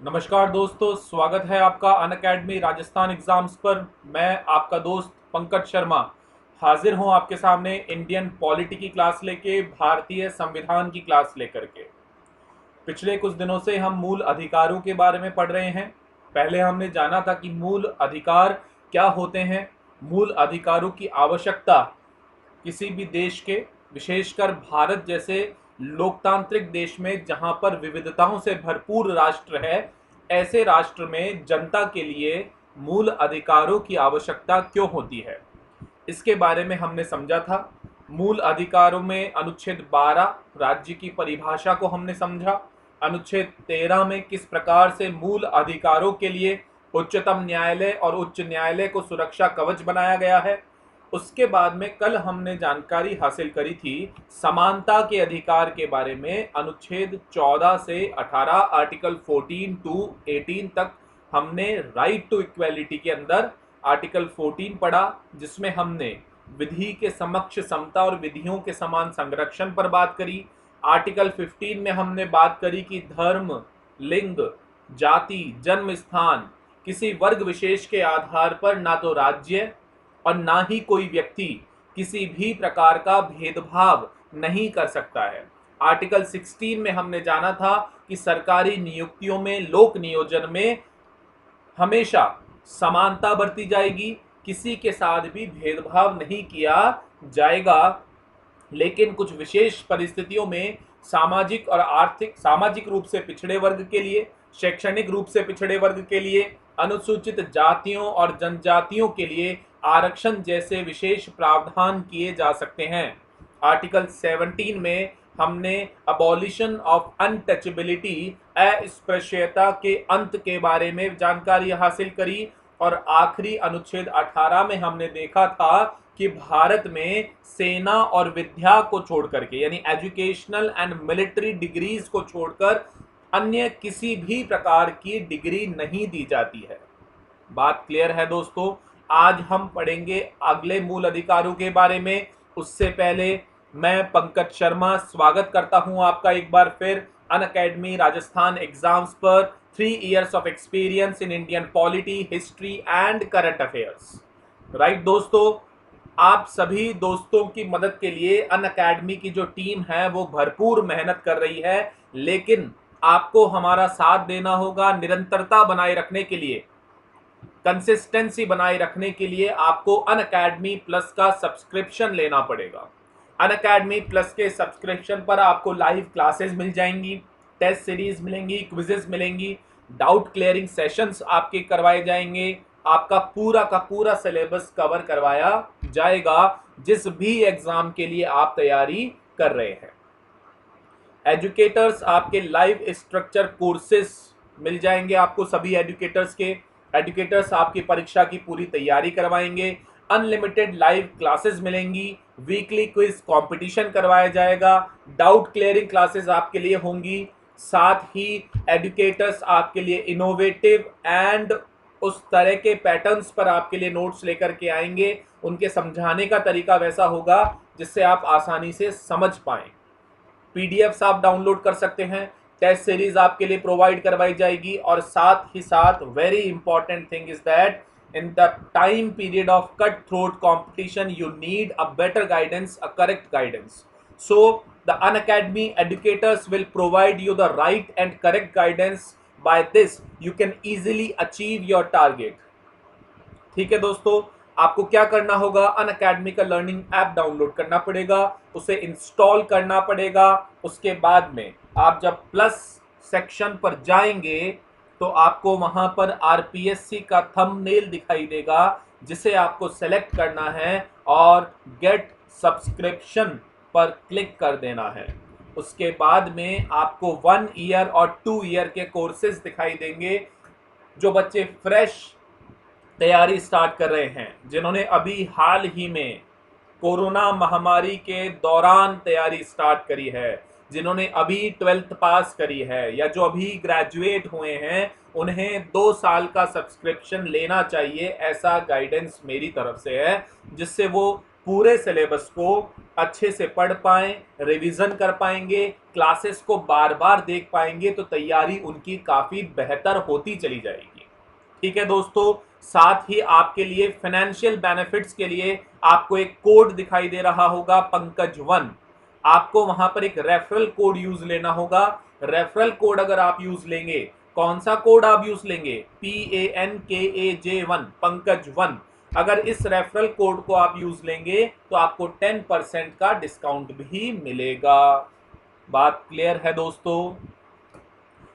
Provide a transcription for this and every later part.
नमस्कार दोस्तों, स्वागत है आपका अनअकैडमी राजस्थान एग्जाम्स पर। मैं आपका दोस्त पंकज शर्मा हाजिर हूं आपके सामने इंडियन पॉलिटी की क्लास लेके, भारतीय संविधान की क्लास लेकर के। पिछले कुछ दिनों से हम मूल अधिकारों के बारे में पढ़ रहे हैं। पहले हमने जाना था कि मूल अधिकार क्या होते हैं, मूल अधिकारों की आवश्यकता किसी भी देश के, विशेषकर भारत जैसे लोकतांत्रिक देश में जहां पर विविधताओं से भरपूर राष्ट्र है, ऐसे राष्ट्र में जनता के लिए मूल अधिकारों की आवश्यकता क्यों होती है, इसके बारे में हमने समझा था। मूल अधिकारों में अनुच्छेद 12 राज्य की परिभाषा को हमने समझा। अनुच्छेद 13 में किस प्रकार से मूल अधिकारों के लिए उच्चतम न्यायालय और उच्च न्यायालय को सुरक्षा कवच बनाया गया है। उसके बाद में कल हमने जानकारी हासिल करी थी समानता के अधिकार के बारे में। अनुच्छेद 14 से 18 आर्टिकल 14 टू 18 तक हमने राइट टू इक्वेलिटी के अंदर आर्टिकल 14 पढ़ा, जिसमें हमने विधि के समक्ष समता और विधियों के समान संरक्षण पर बात करी। आर्टिकल 15 में हमने बात करी कि धर्म, लिंग, जाति, जन्म स्थान किसी वर्ग विशेष के आधार पर ना तो राज्य और ना ही कोई व्यक्ति किसी भी प्रकार का भेदभाव नहीं कर सकता है। आर्टिकल 16 में हमने जाना था कि सरकारी नियुक्तियों में, लोक नियोजन में हमेशा समानता बरती जाएगी, किसी के साथ भी भेदभाव नहीं किया जाएगा। लेकिन कुछ विशेष परिस्थितियों में सामाजिक रूप से पिछड़े वर्ग के लिए, शैक्षणिक रूप से पिछड़े वर्ग के लिए, अनुसूचित जातियों और जनजातियों के लिए आरक्षण जैसे विशेष प्रावधान किए जा सकते हैं। आर्टिकल 17 में हमने अबॉलिशन ऑफ अनटचेबिलिटी, अस्पृश्यता के अंत के बारे में जानकारी हासिल करी। और आखिरी अनुच्छेद 18 में हमने देखा था कि भारत में सेना और विद्या को छोड़ करके, यानी एजुकेशनल एंड मिलिट्री डिग्रीज को छोड़कर अन्य किसी भी प्रकार की डिग्री नहीं दी जाती है। बात क्लियर है दोस्तों। आज हम पढ़ेंगे अगले मूल अधिकारों के बारे में। उससे पहले मैं पंकज शर्मा स्वागत करता हूं आपका एक बार फिर अनअकैडमी राजस्थान एग्जाम्स पर। 3 years of experience in Indian polity, history and current affairs. Right दोस्तों, आप सभी दोस्तों की मदद के लिए अनअकैडमी की जो टीम है वो भरपूर मेहनत कर रही है, लेकिन आपको हमारा साथ देना होगा। निरंतरता बनाए रखने के लिए, कंसिस्टेंसी बनाए रखने के लिए आपको अनअकैडमी प्लस का सब्सक्रिप्शन लेना पड़ेगा। अनअकैडमी प्लस के सब्सक्रिप्शन पर आपको लाइव क्लासेस मिल जाएंगी, टेस्ट सीरीज मिलेंगी, क्विजेस मिलेंगी, डाउट क्लियरिंग सेशंस आपके करवाए जाएंगे, आपका पूरा का पूरा सिलेबस कवर करवाया जाएगा जिस भी एग्जाम के लिए आप तैयारी कर रहे हैं। एजुकेटर्स आपके लाइव स्ट्रक्चर कोर्सेस मिल जाएंगे आपको, सभी एजुकेटर्स के। एजुकेटर्स आपकी परीक्षा की पूरी तैयारी करवाएंगे। अनलिमिटेड लाइव क्लासेस मिलेंगी, वीकली क्विज कंपटीशन करवाया जाएगा, डाउट क्लियरिंग क्लासेस आपके लिए होंगी। साथ ही एजुकेटर्स आपके लिए इनोवेटिव एंड उस तरह के पैटर्न्स पर आपके लिए नोट्स लेकर के आएंगे। उनके समझाने का तरीका वैसा होगा जिससे आप आसानी से समझ पाएं। पीडीएफ्स आप डाउनलोड कर सकते हैं, टेस्ट सीरीज आपके लिए प्रोवाइड करवाई जाएगी। और साथ ही साथ very important thing is that in the time period of cutthroat competition you need a better guidance, a correct guidance. So the unacademy educators will provide you the right and correct guidance. By this you can easily achieve your target. ठीक है दोस्तों, आपको क्या करना होगा, Unacademy का learning app download करना पड़ेगा, उसे इंस्टॉल करना पड़ेगा। उसके बाद में आप जब प्लस सेक्शन पर जाएंगे तो आपको वहां पर आरपीएससी का थंबनेल दिखाई देगा जिसे आपको सेलेक्ट करना है और गेट सब्सक्रिप्शन पर क्लिक कर देना है। उसके बाद में आपको 1 ईयर और 2 ईयर के कोर्सेज दिखाई देंगे। जो बच्चे फ्रेश तैयारी स्टार्ट कर रहे हैं, जिन्होंने अभी हाल ही में कोरोना महामारी के दौरान तैयारी स्टार्ट करी है, जिन्होंने अभी 12th पास करी है या जो अभी ग्रेजुएट हुए हैं, उन्हें 2 साल का सब्सक्रिप्शन लेना चाहिए। ऐसा गाइडेंस मेरी तरफ से है जिससे वो पूरे सिलेबस को अच्छे से पढ़ पाएं, रिवीजन कर पाएंगे, क्लासेस को बार बार देख पाएंगे, तो तैयारी उनकी काफ़ी बेहतर होती चली जाएगी। ठीक है दोस्तों, साथ ही आपके लिए फाइनेंशियल बेनिफिट्स के लिए आपको एक कोड दिखाई दे रहा होगा, पंकज1। आपको वहां पर एक रेफरल कोड यूज लेना होगा। रेफरल कोड अगर आप यूज लेंगे, कौन सा कोड आप यूज लेंगे? PANKAJ1, पंकज1। अगर इस रेफरल कोड को आप यूज लेंगे तो आपको 10% का डिस्काउंट भी मिलेगा। बात क्लियर है दोस्तों?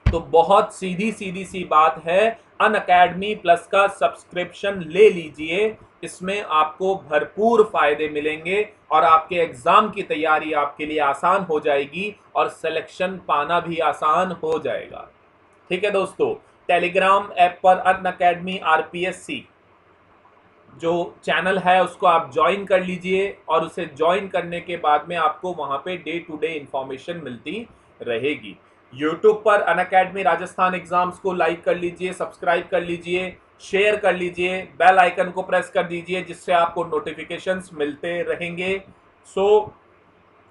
तो बहुत सीधी सीधी सी बात है, अनअकैडमी प्लस का सब्सक्रिप्शन ले लीजिए। इसमें आपको भरपूर फायदे मिलेंगे और आपके एग्जाम की तैयारी आपके लिए आसान हो जाएगी और सिलेक्शन पाना भी आसान हो जाएगा। ठीक है दोस्तों, टेलीग्राम ऐप पर अनअकैडमी RPSC जो चैनल है उसको आप ज्वाइन कर लीजिए और उसे ज्वाइन करने के बाद में आपको वहां पे डे टू डे इंफॉर्मेशन मिलती रहेगी। यूट्यूब पर अनअकैडमी राजस्थान एग्जाम्स को लाइक कर लीजिए, सब्सक्राइब कर लीजिए, शेयर कर लीजिए, बेल आइकन को प्रेस कर दीजिए, जिससे आपको नोटिफिकेशंस मिलते रहेंगे।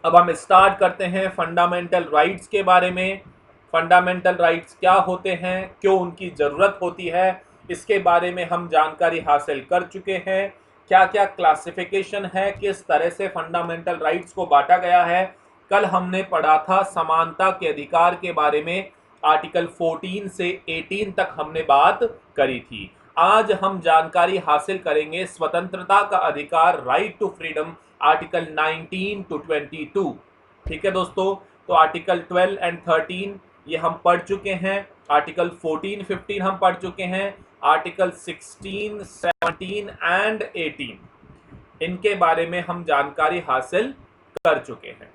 अब हम स्टार्ट करते हैं फंडामेंटल राइट्स के बारे में। फंडामेंटल राइट्स क्या होते हैं, क्यों उनकी ज़रूरत होती है, इसके बारे में हम जानकारी हासिल कर चुके हैं। क्या क्या क्लासिफिकेशन है, किस तरह से फंडामेंटल राइट्स को बांटा गया है। कल हमने पढ़ा था समानता के अधिकार के बारे में, आर्टिकल 14 से 18 तक हमने बात करी थी। आज हम जानकारी हासिल करेंगे स्वतंत्रता का अधिकार, right to freedom, article 19 to 22। ठीक है दोस्तों, तो आर्टिकल 12 and 13 ये हम पढ़ चुके हैं, आर्टिकल 14, 15 हम पढ़ चुके हैं, आर्टिकल 16, 17 and 18 इनके बारे में हम जानकारी हासिल कर चुके हैं।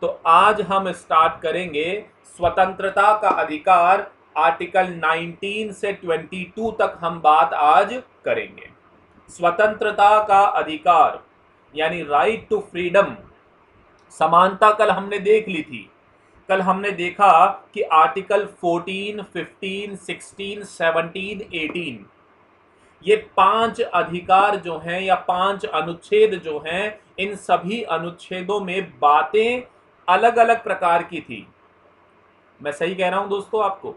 तो आज हम स्टार्ट करेंगे स्वतंत्रता का अधिकार, आर्टिकल 19 से 22 तक हम बात आज करेंगे। स्वतंत्रता का अधिकार यानी राइट टू फ्रीडम, समानता कल हमने देख ली थी। कल हमने देखा कि आर्टिकल 14, 15, 16, 17, 18 ये 5 अधिकार जो हैं या 5 अनुच्छेद जो हैं, इन सभी अनुच्छेदों में बातें अलग अलग प्रकार की थी। मैं सही कह रहा हूं दोस्तों? आपको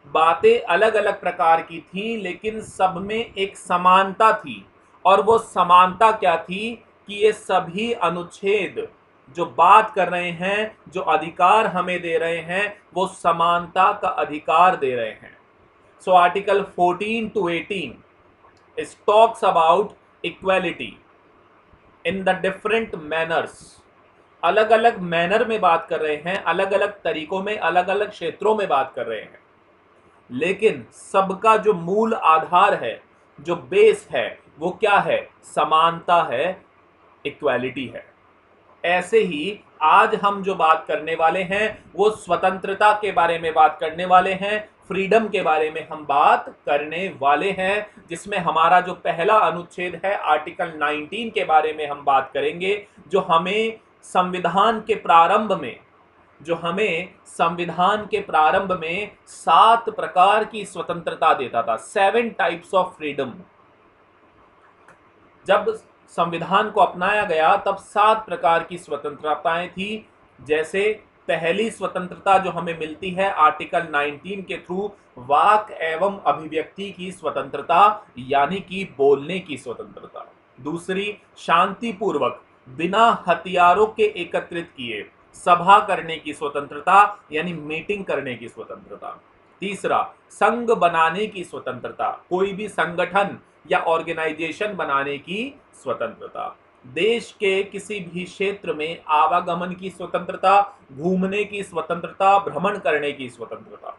बातें अलग अलग प्रकार की थी, लेकिन सब में एक समानता थी। और वो समानता क्या थी कि ये सभी अनुच्छेद जो बात कर रहे हैं, जो अधिकार हमें दे रहे हैं, वो समानता का अधिकार दे रहे हैं। So article 14 to 18 it talks about equality in the different manners। अलग अलग मैनर में बात कर रहे हैं, अलग अलग तरीकों में, अलग अलग क्षेत्रों में बात कर रहे हैं, लेकिन सबका जो मूल आधार है, जो बेस है, वो क्या है? समानता है, इक्वालिटी है। ऐसे ही आज हम जो बात करने वाले हैं वो स्वतंत्रता के बारे में बात करने वाले हैं, फ्रीडम के बारे में हम बात करने वाले हैं, जिसमें हमारा जो पहला अनुच्छेद है आर्टिकल 19 के बारे में हम बात करेंगे, जो हमें संविधान के प्रारंभ में 7 प्रकार की स्वतंत्रता देता था, 7 टाइप्स ऑफ फ्रीडम। जब संविधान को अपनाया गया तब 7 प्रकार की स्वतंत्रताएं थी। जैसे पहली स्वतंत्रता जो हमें मिलती है आर्टिकल 19 के थ्रू, वाक एवं अभिव्यक्ति की स्वतंत्रता यानी कि बोलने की स्वतंत्रता। दूसरी, शांतिपूर्वक बिना हथियारों के एकत्रित किए सभा करने की स्वतंत्रता यानी मीटिंग करने की स्वतंत्रता। तीसरा, संघ बनाने की स्वतंत्रता, कोई भी संगठन या ऑर्गेनाइजेशन बनाने की स्वतंत्रता। देश के किसी भी क्षेत्र में आवागमन की स्वतंत्रता, घूमने की स्वतंत्रता, भ्रमण करने की स्वतंत्रता।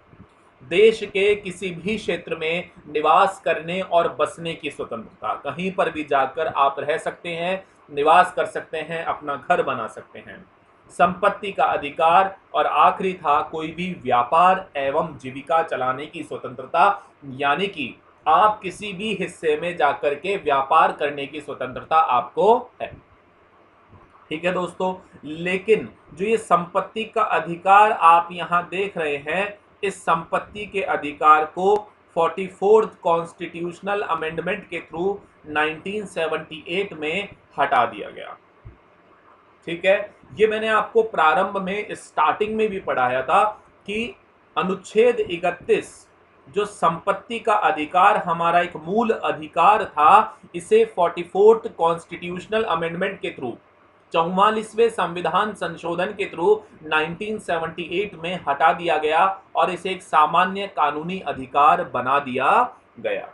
देश के किसी भी क्षेत्र में निवास करने और बसने की स्वतंत्रता, कहीं पर भी जाकर आप रह सकते हैं, निवास कर सकते हैं, अपना घर बना सकते हैं। संपत्ति का अधिकार, और आखिरी था कोई भी व्यापार एवं जीविका चलाने की स्वतंत्रता, यानी कि आप किसी भी हिस्से में जाकर के व्यापार करने की स्वतंत्रता आपको है। ठीक है दोस्तों, लेकिन जो ये संपत्ति का अधिकार आप यहां देख रहे हैं, इस संपत्ति के अधिकार को 44th कॉन्स्टिट्यूशनल अमेंडमेंट के थ्रू 1978 में हटा दिया गया। ठीक है, ये मैंने आपको प्रारंभ में स्टार्टिंग में भी पढ़ाया था कि अनुच्छेद 31 जो संपत्ति का अधिकार हमारा एक मूल अधिकार था, इसे 44th कॉन्स्टिट्यूशनल अमेंडमेंट के थ्रू 44वें संविधान संशोधन के थ्रू 1978 में हटा दिया गया और इसे एक सामान्य कानूनी अधिकार बना दिया गया।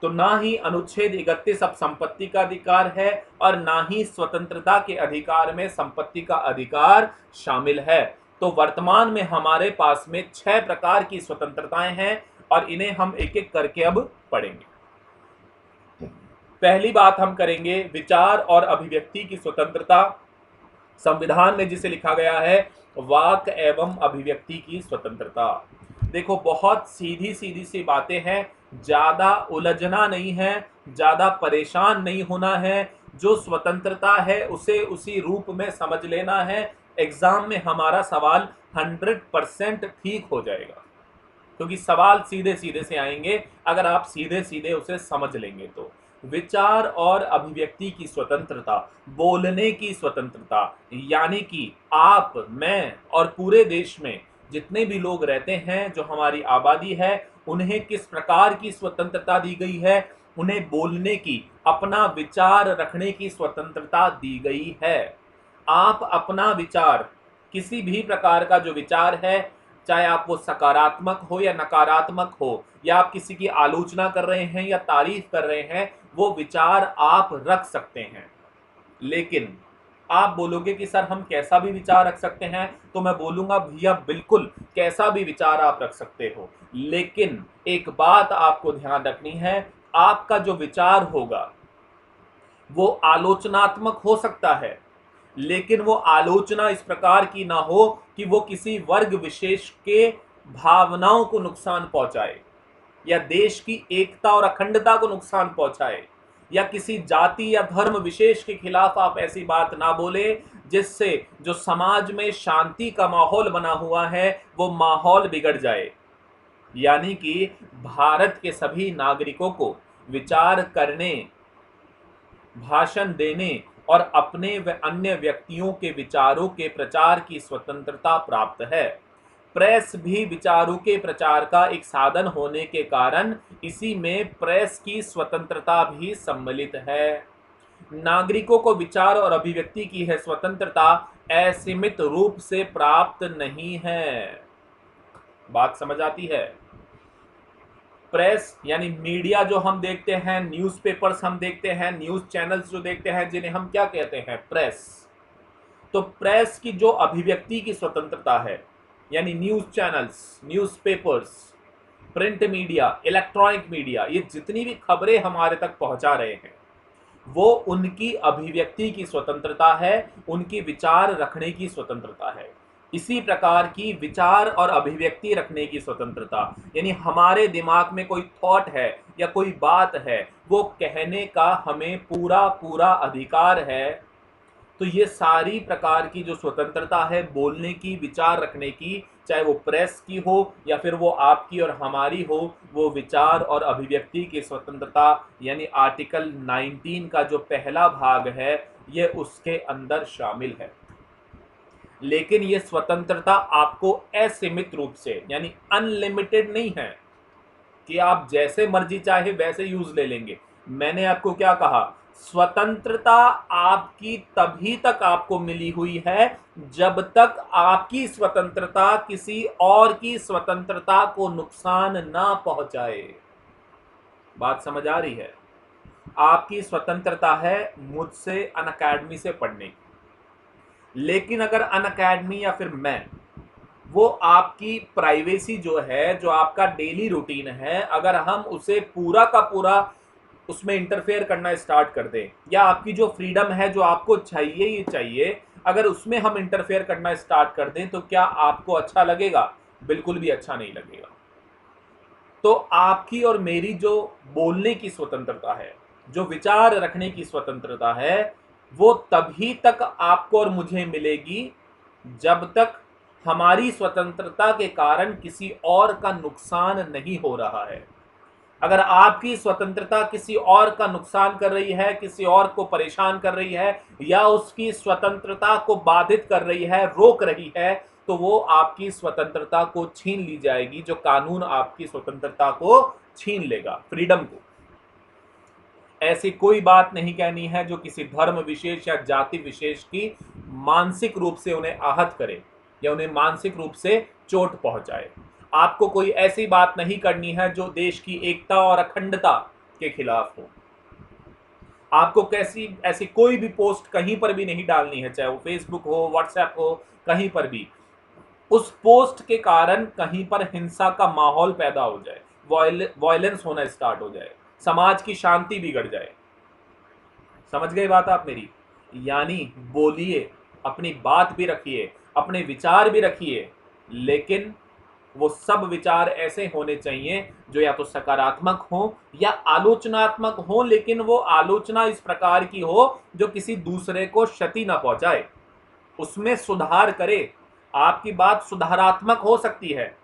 तो ना ही अनुच्छेद 31 अब संपत्ति का अधिकार है और ना ही स्वतंत्रता के अधिकार में संपत्ति का अधिकार शामिल है। तो वर्तमान में हमारे पास में 6 प्रकार की स्वतंत्रताएं हैं और इन्हें हम एक एक करके अब पढ़ेंगे। पहली बात हम करेंगे विचार और अभिव्यक्ति की स्वतंत्रता। संविधान में जिसे लिखा गया है वाक एवं अभिव्यक्ति की स्वतंत्रता। देखो, बहुत सीधी सीधी सी बातें हैं, ज्यादा उलझना नहीं है, ज्यादा परेशान नहीं होना है। जो स्वतंत्रता है उसे उसी रूप में समझ लेना है। एग्जाम में हमारा सवाल 100% ठीक हो जाएगा, क्योंकि सवाल सीधे सीधे से आएंगे अगर आप सीधे सीधे उसे समझ लेंगे। तो विचार और अभिव्यक्ति की स्वतंत्रता, बोलने की स्वतंत्रता, यानी कि आप, मैं और पूरे देश में जितने भी लोग रहते हैं, जो हमारी आबादी है, उन्हें किस प्रकार की स्वतंत्रता दी गई है। उन्हें बोलने की, अपना विचार रखने की स्वतंत्रता दी गई है। आप अपना विचार, किसी भी प्रकार का जो विचार है, चाहे आप वो सकारात्मक हो या नकारात्मक हो, या आप किसी की आलोचना कर रहे हैं या तारीफ कर रहे हैं, वो विचार आप रख सकते हैं। लेकिन आप बोलोगे कि सर हम कैसा भी विचार रख सकते हैं, तो मैं बोलूंगा भैया बिल्कुल कैसा भी विचार आप रख सकते हो, लेकिन एक बात आपको ध्यान रखनी है, आपका जो विचार होगा वो आलोचनात्मक हो सकता है, लेकिन वो आलोचना इस प्रकार की ना हो कि वो किसी वर्ग विशेष के भावनाओं को नुकसान पहुंचाए, या देश की एकता और अखंडता को नुकसान पहुंचाए, या किसी जाति या धर्म विशेष के खिलाफ आप ऐसी बात ना बोले जिससे जो समाज में शांति का माहौल बना हुआ है वो माहौल बिगड़ जाए। यानी कि भारत के सभी नागरिकों को विचार करने, भाषण देने और अपने व अन्य व्यक्तियों के विचारों के प्रचार की स्वतंत्रता प्राप्त है। प्रेस भी विचारों के प्रचार का एक साधन होने के कारण इसी में प्रेस की स्वतंत्रता भी सम्मिलित है। नागरिकों को विचार और अभिव्यक्ति की है स्वतंत्रता असीमित रूप से प्राप्त नहीं है। बात समझ आती है? प्रेस यानी मीडिया जो हम देखते हैं, न्यूज़पेपर्स हम देखते हैं, न्यूज़ चैनल्स जो देखते हैं, जिन्हें हम क्या कहते हैं? प्रेस। तो प्रेस की जो अभिव्यक्ति की स्वतंत्रता है, यानी news channels, newspapers, print media, electronic media, ये जितनी भी खबरें हमारे तक पहुंचा रहे हैं, वो उनकी अभिव्यक्ति की स्वतंत्रता है, उनकी विचार रखने की स्वतंत्रता है। इसी प्रकार की विचार और अभिव्यक्ति रखने की स्वतंत्रता, यानी हमारे दिमाग में कोई थॉट है या कोई बात है, वो कहने का हमें पूरा पूरा अधिकार है। तो ये सारी प्रकार की जो स्वतंत्रता है बोलने की, विचार रखने की, चाहे वो प्रेस की हो या फिर वो आपकी और हमारी हो, वो विचार और अभिव्यक्ति की स्वतंत्रता यानी आर्टिकल 19 का जो पहला भाग है, ये उसके अंदर शामिल है। लेकिन ये स्वतंत्रता आपको असीमित रूप से यानी अनलिमिटेड नहीं है कि आप जैसे मर्जी चाहे वैसे यूज ले लेंगे। मैंने आपको क्या कहा? स्वतंत्रता आपकी तभी तक आपको मिली हुई है जब तक आपकी स्वतंत्रता किसी और की स्वतंत्रता को नुकसान ना पहुंचाए। बात समझ आ रही है? आपकी स्वतंत्रता है मुझसे अनअकैडमी से पढ़ने की, लेकिन अगर अनअकैडमी या फिर मैं, वो आपकी प्राइवेसी जो है, जो आपका डेली रूटीन है, अगर हम उसे पूरा का पूरा उसमें इंटरफेयर करना स्टार्ट कर दें, या आपकी जो फ्रीडम है, जो आपको चाहिए ही चाहिए, अगर उसमें हम इंटरफेयर करना स्टार्ट कर दें, तो क्या आपको अच्छा लगेगा? बिल्कुल भी अच्छा नहीं लगेगा। तो आपकी और मेरी जो बोलने की स्वतंत्रता है, जो विचार रखने की स्वतंत्रता है, वो तभी तक आपको और मुझे मिलेगी जब तक हमारी स्वतंत्रता के कारण किसी और का नुकसान नहीं हो रहा है। अगर आपकी स्वतंत्रता किसी और का नुकसान कर रही है, किसी और को परेशान कर रही है, या उसकी स्वतंत्रता को बाधित कर रही है, रोक रही है, तो वो आपकी स्वतंत्रता को छीन ली जाएगी। जो कानून आपकी स्वतंत्रता को छीन लेगा, फ्रीडम को। ऐसी कोई बात नहीं कहनी है जो किसी धर्म विशेष या जाति विशेष की मानसिक रूप से उन्हें आहत करे या उन्हें मानसिक रूप से चोट पहुंचाए। आपको कोई ऐसी बात नहीं करनी है जो देश की एकता और अखंडता के खिलाफ हो। आपको कैसी ऐसी कोई भी पोस्ट कहीं पर भी नहीं डालनी है, चाहे वो फेसबुक हो, व्हाट्सएप हो, कहीं पर भी। उस पोस्ट के कारण कहीं पर हिंसा का माहौल पैदा हो जाए, वायलेंस होना स्टार्ट हो जाए, समाज की शांति बिगड़ जाए। समझ गए बात आप मेरी? यानी बोलिए, अपनी बात भी रखिए, अपने विचार भी रखिए, लेकिन वो सब विचार ऐसे होने चाहिए जो या तो सकारात्मक हो या आलोचनात्मक हो, लेकिन वो आलोचना इस प्रकार की हो जो किसी दूसरे को क्षति ना पहुंचाए, उसमें सुधार करे। आपकी बात सुधारात्मक हो सकती है,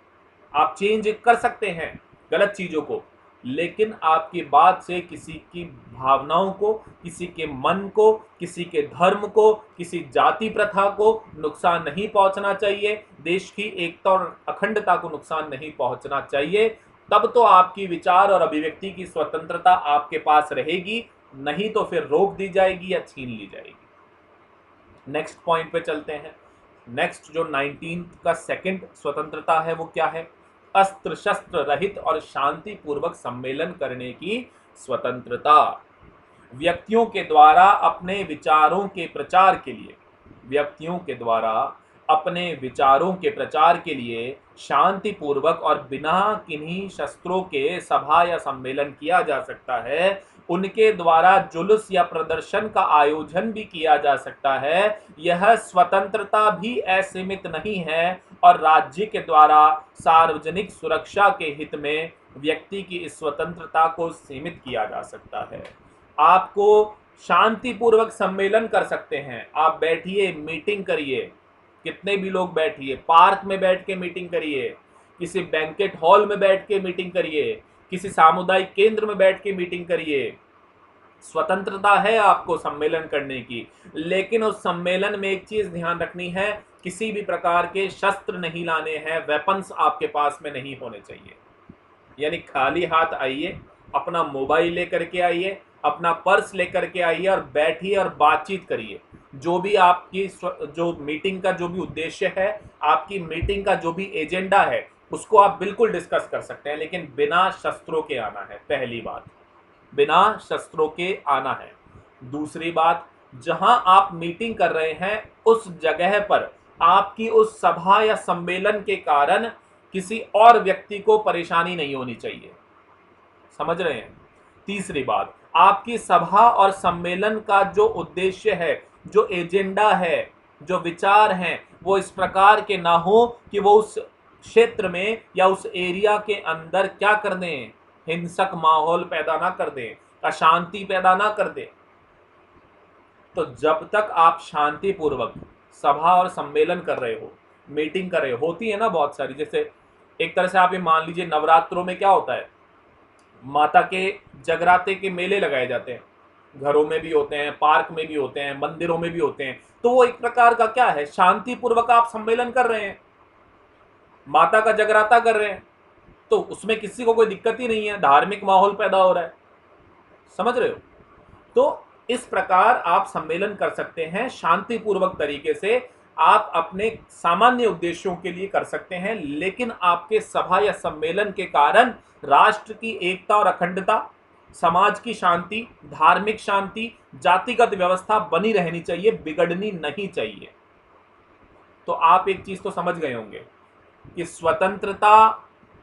आप चेंज कर सकते हैं गलत चीजों को, लेकिन आपकी बात से किसी की भावनाओं को, किसी के मन को, किसी के धर्म को, किसी जाति प्रथा को नुकसान नहीं पहुंचना चाहिए, देश की एकता और अखंडता को नुकसान नहीं पहुंचना चाहिए। तब तो आपकी विचार और अभिव्यक्ति की स्वतंत्रता आपके पास रहेगी, नहीं तो फिर रोक दी जाएगी या छीन ली जाएगी। नेक्स्ट पॉइंट पे चलते हैं। नेक्स्ट जो 19 का सेकंड स्वतंत्रता है वो क्या है? अस्त्र शस्त्र रहित और शांतिपूर्वक सम्मेलन करने की स्वतंत्रता। व्यक्तियों के द्वारा अपने विचारों के प्रचार के लिए, व्यक्तियों के द्वारा अपने विचारों के प्रचार के लिए शांतिपूर्वक और बिना किन्हीं शस्त्रों के सभा या सम्मेलन किया जा सकता है। उनके द्वारा जुलूस या प्रदर्शन का आयोजन भी किया जा सकता है। यह स्वतंत्रता भी असीमित नहीं है और राज्य के द्वारा सार्वजनिक सुरक्षा के हित में व्यक्ति की इस स्वतंत्रता को सीमित किया जा सकता है। आपको शांतिपूर्वक सम्मेलन कर सकते हैं, आप बैठिए, मीटिंग करिए, कितने भी लोग बैठिए, पार्क में बैठ के मीटिंग करिए, किसी बैंकेट हॉल में बैठ के मीटिंग करिए, किसी सामुदायिक केंद्र में बैठ के मीटिंग करिए। स्वतंत्रता है आपको सम्मेलन करने की, लेकिन उस सम्मेलन में एक चीज ध्यान रखनी है, किसी भी प्रकार के शस्त्र नहीं लाने हैं, वेपन्स आपके पास में नहीं होने चाहिए। यानी खाली हाथ आइए, अपना मोबाइल लेकर के आइए, अपना पर्स लेकर के आइए और बैठिए और बातचीत करिए। जो भी आपकी जो मीटिंग का जो भी उद्देश्य है, आपकी मीटिंग का जो भी एजेंडा है, उसको आप बिल्कुल डिस्कस कर सकते हैं, लेकिन बिना शस्त्रों के आना है। पहली बात, बिना शस्त्रों के आना है। दूसरी बात, जहां आप मीटिंग कर रहे हैं उस जगह पर आपकी उस सभा या सम्मेलन के कारण किसी और व्यक्ति को परेशानी नहीं होनी चाहिए। समझ रहे हैं? तीसरी बात, आपकी सभा और सम्मेलन का जो उद्देश्य है, जो एजेंडा है, जो विचार हैं, वो इस प्रकार के ना हो कि वो उस क्षेत्र में या उस एरिया के अंदर क्या कर दें, हिंसक माहौल पैदा ना कर दें, अशांति पैदा ना कर दें। तो जब तक आप शांतिपूर्वक सभा और सम्मेलन कर रहे हो, मीटिंग कर रहे हो, होती है ना बहुत सारी, जैसे एक तरह से आप ये मान लीजिए, नवरात्रों में क्या होता है, माता के जगराते के मेले लगाए जाते हैं, घरों में भी होते हैं, पार्क में भी होते हैं, मंदिरों में भी होते हैं। तो वो एक प्रकार का क्या है, शांतिपूर्वक आप सम्मेलन कर रहे हैं, माता का जगराता कर रहे हैं, तो उसमें किसी को कोई दिक्कत ही नहीं है, धार्मिक माहौल पैदा हो रहा है। समझ रहे हो? तो इस प्रकार आप सम्मेलन कर सकते हैं, शांतिपूर्वक तरीके से आप अपने सामान्य उद्देश्यों के लिए कर सकते हैं, लेकिन आपके सभा या सम्मेलन के कारण राष्ट्र की एकता और अखंडता, समाज की शांति, धार्मिक शांति, जातिगत व्यवस्था बनी रहनी चाहिए, बिगड़नी नहीं चाहिए। तो आप एक चीज तो समझ गए होंगे कि स्वतंत्रता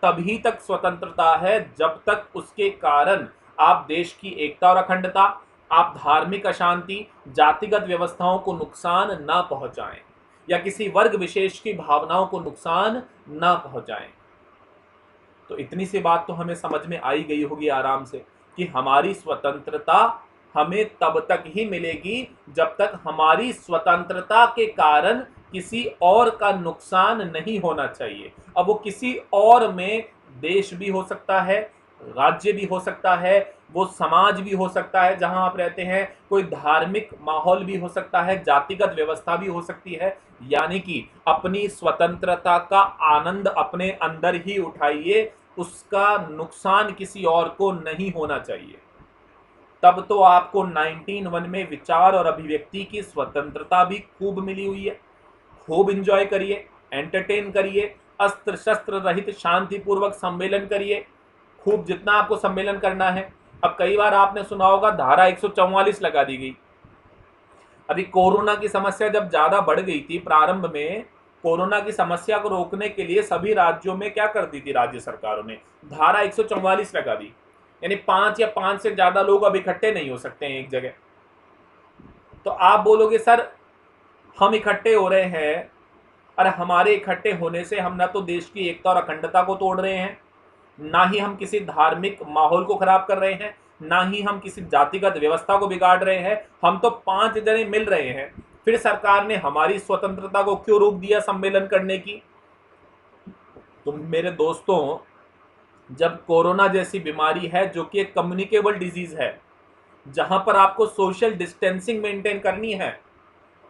तभी तक स्वतंत्रता है जब तक उसके कारण आप देश की एकता और अखंडता, आप धार्मिक अशांति, जातिगत व्यवस्थाओं को नुकसान ना पहुंचाएं या किसी वर्ग विशेष की भावनाओं को नुकसान ना पहुंचाएं। तो इतनी सी बात तो हमें समझ में आई गई होगी आराम से कि हमारी स्वतंत्रता हमें तब तक ही मिलेगी जब तक हमारी स्वतंत्रता के कारण किसी और का नुकसान नहीं होना चाहिए। अब वो किसी और में देश भी हो सकता है, राज्य भी हो सकता है, वो समाज भी हो सकता है जहां आप रहते हैं, कोई धार्मिक माहौल भी हो सकता है, जातिगत व्यवस्था भी हो सकती है। यानी कि अपनी स्वतंत्रता का आनंद अपने अंदर ही उठाइए, उसका नुकसान किसी और को नहीं होना चाहिए। तब तो आपको 1901 में विचार और अभिव्यक्ति की स्वतंत्रता भी खूब मिली हुई है। खूब इंजॉय करिए, एंटरटेन करिए, अस्त्र शस्त्र रहित शांतिपूर्वक सम्मेलन करिए, खूब जितना आपको सम्मेलन करना है। अब कई बार आपने सुना होगा धारा 144 लगा दी गई। अभी कोरोना की समस्या जब ज्यादा बढ़ गई थी प्रारंभ में, कोरोना की समस्या को रोकने के लिए सभी राज्यों में क्या कर दी थी राज्य सरकारों ने, धारा 144 लगा दी। यानी 5 या 5 से ज्यादा लोग अब इकट्ठे नहीं हो सकते हैं एक जगह। तो आप बोलोगे सर हम इकट्ठे हो रहे हैं, और हमारे इकट्ठे होने से हम ना तो देश की एकता और अखंडता को तोड़ रहे हैं, ना ही हम किसी धार्मिक माहौल को खराब कर रहे हैं, ना ही हम किसी जातिगत व्यवस्था को बिगाड़ रहे हैं। हम तो 5 जने मिल रहे हैं, फिर सरकार ने हमारी स्वतंत्रता को क्यों रोक दिया सम्मेलन करने की। तो मेरे दोस्तों, जब कोरोना जैसी बीमारी है जो कि एक कम्युनिकेबल डिजीज है, जहां पर आपको सोशल डिस्टेंसिंग मेंटेन करनी है,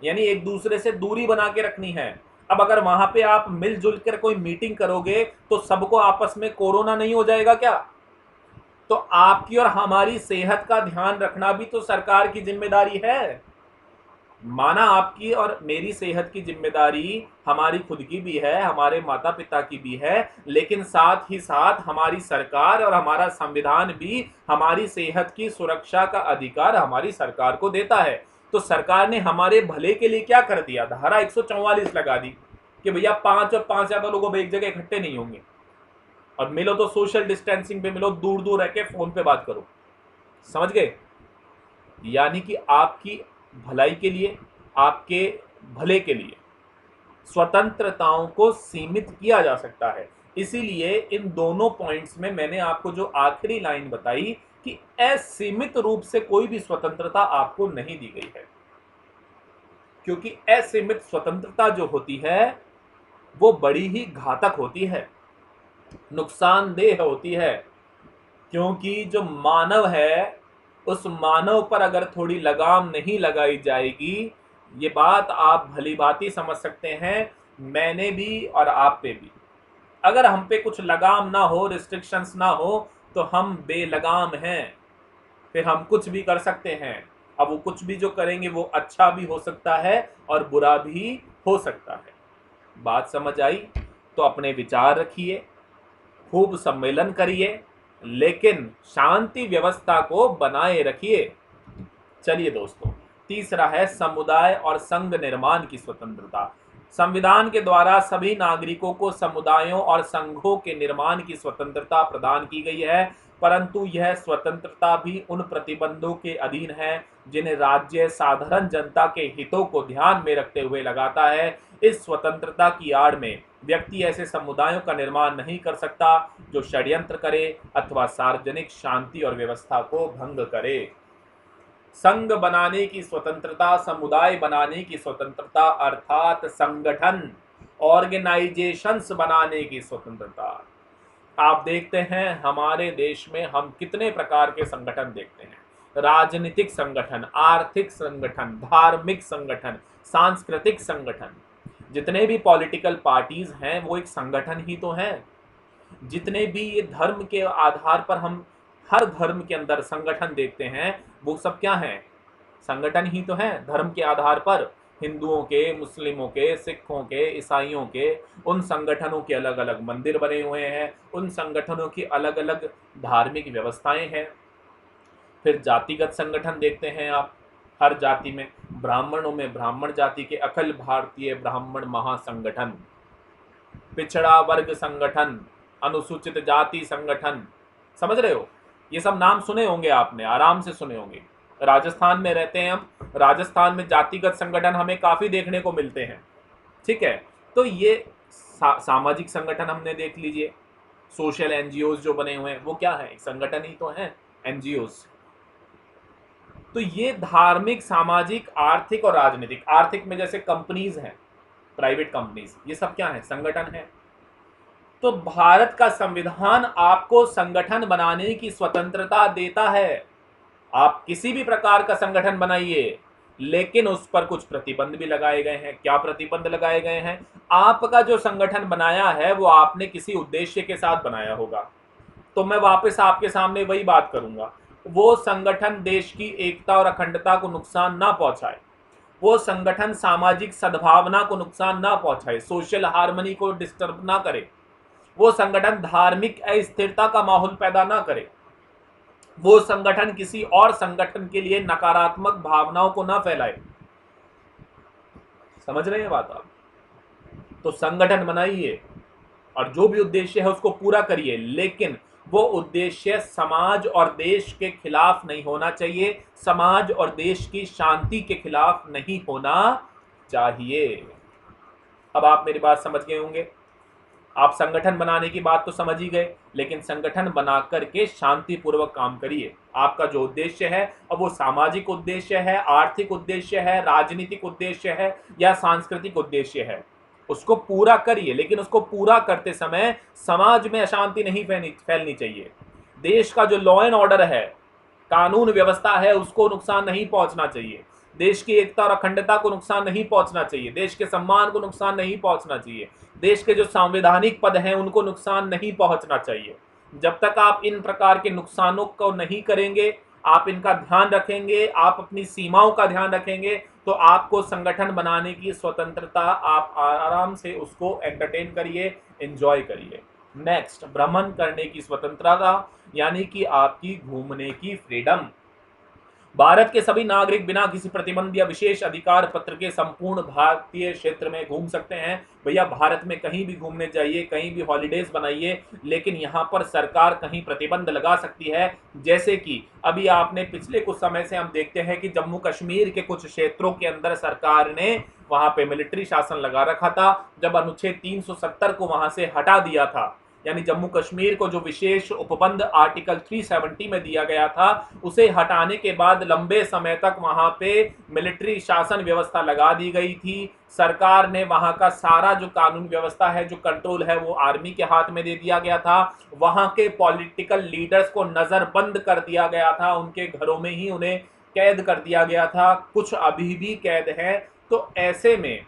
यानी एक दूसरे से दूरी बना के रखनी है। अब अगर वहां पे आप मिलजुल कर कोई मीटिंग करोगे तो सबको आपस में कोरोना नहीं हो जाएगा क्या? तो आपकी और हमारी सेहत का ध्यान रखना भी तो सरकार की जिम्मेदारी है। माना आपकी और मेरी सेहत की जिम्मेदारी हमारी खुद की भी है, हमारे माता पिता की भी है, लेकिन साथ ही साथ हमारी सरकार और हमारा संविधान भी हमारी सेहत की सुरक्षा का अधिकार हमारी सरकार को देता है। तो सरकार ने हमारे भले के लिए क्या कर दिया, धारा 144 लगा दी कि भैया 5 और 5 ज्यादा लोगों एक जगह इकट्ठे नहीं होंगे, और मिलो तो सोशल डिस्टेंसिंग पे मिलो, दूर दूर रह के फोन पे बात करो। समझ गए? यानी कि आपकी भलाई के लिए, आपके भले के लिए स्वतंत्रताओं को सीमित किया जा सकता है। इसीलिए इन दोनों पॉइंट्स में मैंने आपको जो आखिरी लाइन बताई कि असीमित रूप से कोई भी स्वतंत्रता आपको नहीं दी गई है, क्योंकि असीमित स्वतंत्रता जो होती है वो बड़ी ही घातक होती है, नुकसानदेह होती है। क्योंकि जो मानव है, उस मानव पर अगर थोड़ी लगाम नहीं लगाई जाएगी, ये बात आप भली भांति समझ सकते हैं, मैंने भी और आप पे भी, अगर हम पे कुछ लगाम ना हो, रिस्ट्रिक्शंस ना हो, तो हम बेलगाम हैं, फिर हम कुछ भी कर सकते हैं। अब वो कुछ भी जो करेंगे वो अच्छा भी हो सकता है और बुरा भी हो सकता है। बात समझ आई? तो अपने विचार रखिए, खूब सम्मेलन करिए, लेकिन शांति व्यवस्था को बनाए रखिए। चलिए दोस्तों, तीसरा है समुदाय और संघ निर्माण की स्वतंत्रता। संविधान के द्वारा सभी नागरिकों को समुदायों और संघों के निर्माण की स्वतंत्रता प्रदान की गई है, परंतु यह स्वतंत्रता भी उन प्रतिबंधों के अधीन है जिन्हें राज्य साधारण जनता के हितों को ध्यान में रखते हुए लगाता है। इस स्वतंत्रता की आड़ में व्यक्ति ऐसे समुदायों का निर्माण नहीं कर सकता जो षड्यंत्र करे अथवा सार्वजनिक शांति और व्यवस्था को भंग करे। संघ बनाने की स्वतंत्रता, समुदाय बनाने की स्वतंत्रता, अर्थात संगठन, ऑर्गेनाइजेशंस बनाने की स्वतंत्रता। आप देखते हैं हमारे देश में हम कितने प्रकार के संगठन देखते हैं, राजनीतिक संगठन, आर्थिक संगठन, धार्मिक संगठन, सांस्कृतिक संगठन। जितने भी पॉलिटिकल पार्टीज हैं वो एक संगठन ही तो हैं। जितने भी ये धर्म के आधार पर हम हर धर्म के अंदर संगठन देखते हैं, वो सब क्या हैं? संगठन ही तो हैं धर्म के आधार पर। हिंदुओं के, मुस्लिमों के, सिखों के, ईसाइयों के, उन संगठनों के अलग अलग मंदिर बने हुए हैं, उन संगठनों की अलग अलग धार्मिक व्यवस्थाएं हैं। फिर जातिगत संगठन देखते हैं आप, हर जाति में, ब्राह्मणों में ब्राह्मण जाति के अखिल भारतीय ब्राह्मण महासंगठन, पिछड़ा वर्ग संगठन, अनुसूचित जाति संगठन। समझ रहे हो? ये सब नाम सुने होंगे आपने, आराम से सुने होंगे। राजस्थान में रहते हैं हम, राजस्थान में जातिगत संगठन हमें काफी देखने को मिलते हैं। ठीक है, तो ये सामाजिक संगठन हमने देख लीजिए, सोशल एनजीओ जो बने हुए हैं वो क्या है? एक संगठन ही तो है, एनजीओ। तो ये धार्मिक, सामाजिक, आर्थिक और राजनीतिक। आर्थिक में जैसे कंपनीज हैं, प्राइवेट कंपनीज, ये सब क्या है? संगठन है। तो भारत का संविधान आपको संगठन बनाने की स्वतंत्रता देता है। आप किसी भी प्रकार का संगठन बनाइए, लेकिन उस पर कुछ प्रतिबंध भी लगाए गए हैं। क्या प्रतिबंध लगाए गए हैं? आपका जो संगठन बनाया है वो आपने किसी उद्देश्य के साथ बनाया होगा। तो मैं वापस आपके सामने वही बात करूंगा, वो संगठन देश की एकता और अखंडता को नुकसान ना पहुंचाए, वो संगठन सामाजिक सद्भावना को नुकसान ना पहुंचाए, सोशल हार्मनी को डिस्टर्ब ना करे, वो संगठन धार्मिक अस्थिरता का माहौल पैदा ना करे, वो संगठन किसी और संगठन के लिए नकारात्मक भावनाओं को ना फैलाए। समझ रहे हैं बात आप? तो संगठन बनाइए और जो भी उद्देश्य है उसको पूरा करिए, लेकिन वो उद्देश्य समाज और देश के खिलाफ नहीं होना चाहिए, समाज और देश की शांति के खिलाफ नहीं होना चाहिए। अब आप मेरी बात समझ गए होंगे। आप संगठन बनाने की बात तो समझ ही गए, लेकिन संगठन बना करके शांतिपूर्वक काम करिए। आपका जो उद्देश्य है, अब वो सामाजिक उद्देश्य है, आर्थिक उद्देश्य है, राजनीतिक उद्देश्य है या सांस्कृतिक उद्देश्य है, उसको पूरा करिए, लेकिन उसको पूरा करते समय समाज में अशांति नहीं फैलनी चाहिए। देश का जो लॉ एंड ऑर्डर है, कानून व्यवस्था है, उसको नुकसान नहीं पहुंचना चाहिए। देश की एकता और अखंडता को नुकसान नहीं पहुंचना चाहिए। देश के सम्मान को नुकसान नहीं पहुंचना चाहिए। देश के जो संवैधानिक पद हैं उनको नुकसान नहीं पहुंचना चाहिए। जब तक आप इन प्रकार के नुकसानों को नहीं करेंगे, आप इनका ध्यान रखेंगे, आप अपनी सीमाओं का ध्यान रखेंगे, तो आपको संगठन बनाने की स्वतंत्रता, आप आराम से उसको एंटरटेन करिए, एंजॉय करिए। नेक्स्ट, भ्रमण करने की स्वतंत्रता, यानी कि आपकी घूमने की फ्रीडम। भारत के सभी नागरिक बिना किसी प्रतिबंध या विशेष अधिकार पत्र के संपूर्ण भारतीय क्षेत्र में घूम सकते हैं। भैया, भारत में कहीं भी घूमने जाइए, कहीं भी हॉलीडेज बनाइए, लेकिन यहाँ पर सरकार कहीं प्रतिबंध लगा सकती है। जैसे कि अभी आपने पिछले कुछ समय से हम देखते हैं कि जम्मू कश्मीर के कुछ क्षेत्रों के अंदर सरकार ने वहां पे मिलिट्री शासन लगा रखा था। जब अनुच्छेद 370 को वहां से हटा दिया था, यानी जम्मू कश्मीर को जो विशेष उपबंध आर्टिकल 370 में दिया गया था, उसे हटाने के बाद लंबे समय तक वहां पे मिलिट्री शासन व्यवस्था लगा दी गई थी। सरकार ने वहां का सारा जो कानून व्यवस्था है, जो कंट्रोल है, वो आर्मी के हाथ में दे दिया गया था। वहां के पॉलिटिकल लीडर्स को नजरबंद कर दिया गया था, उनके घरों में ही उन्हें कैद कर दिया गया था, कुछ अभी भी कैद है। तो ऐसे में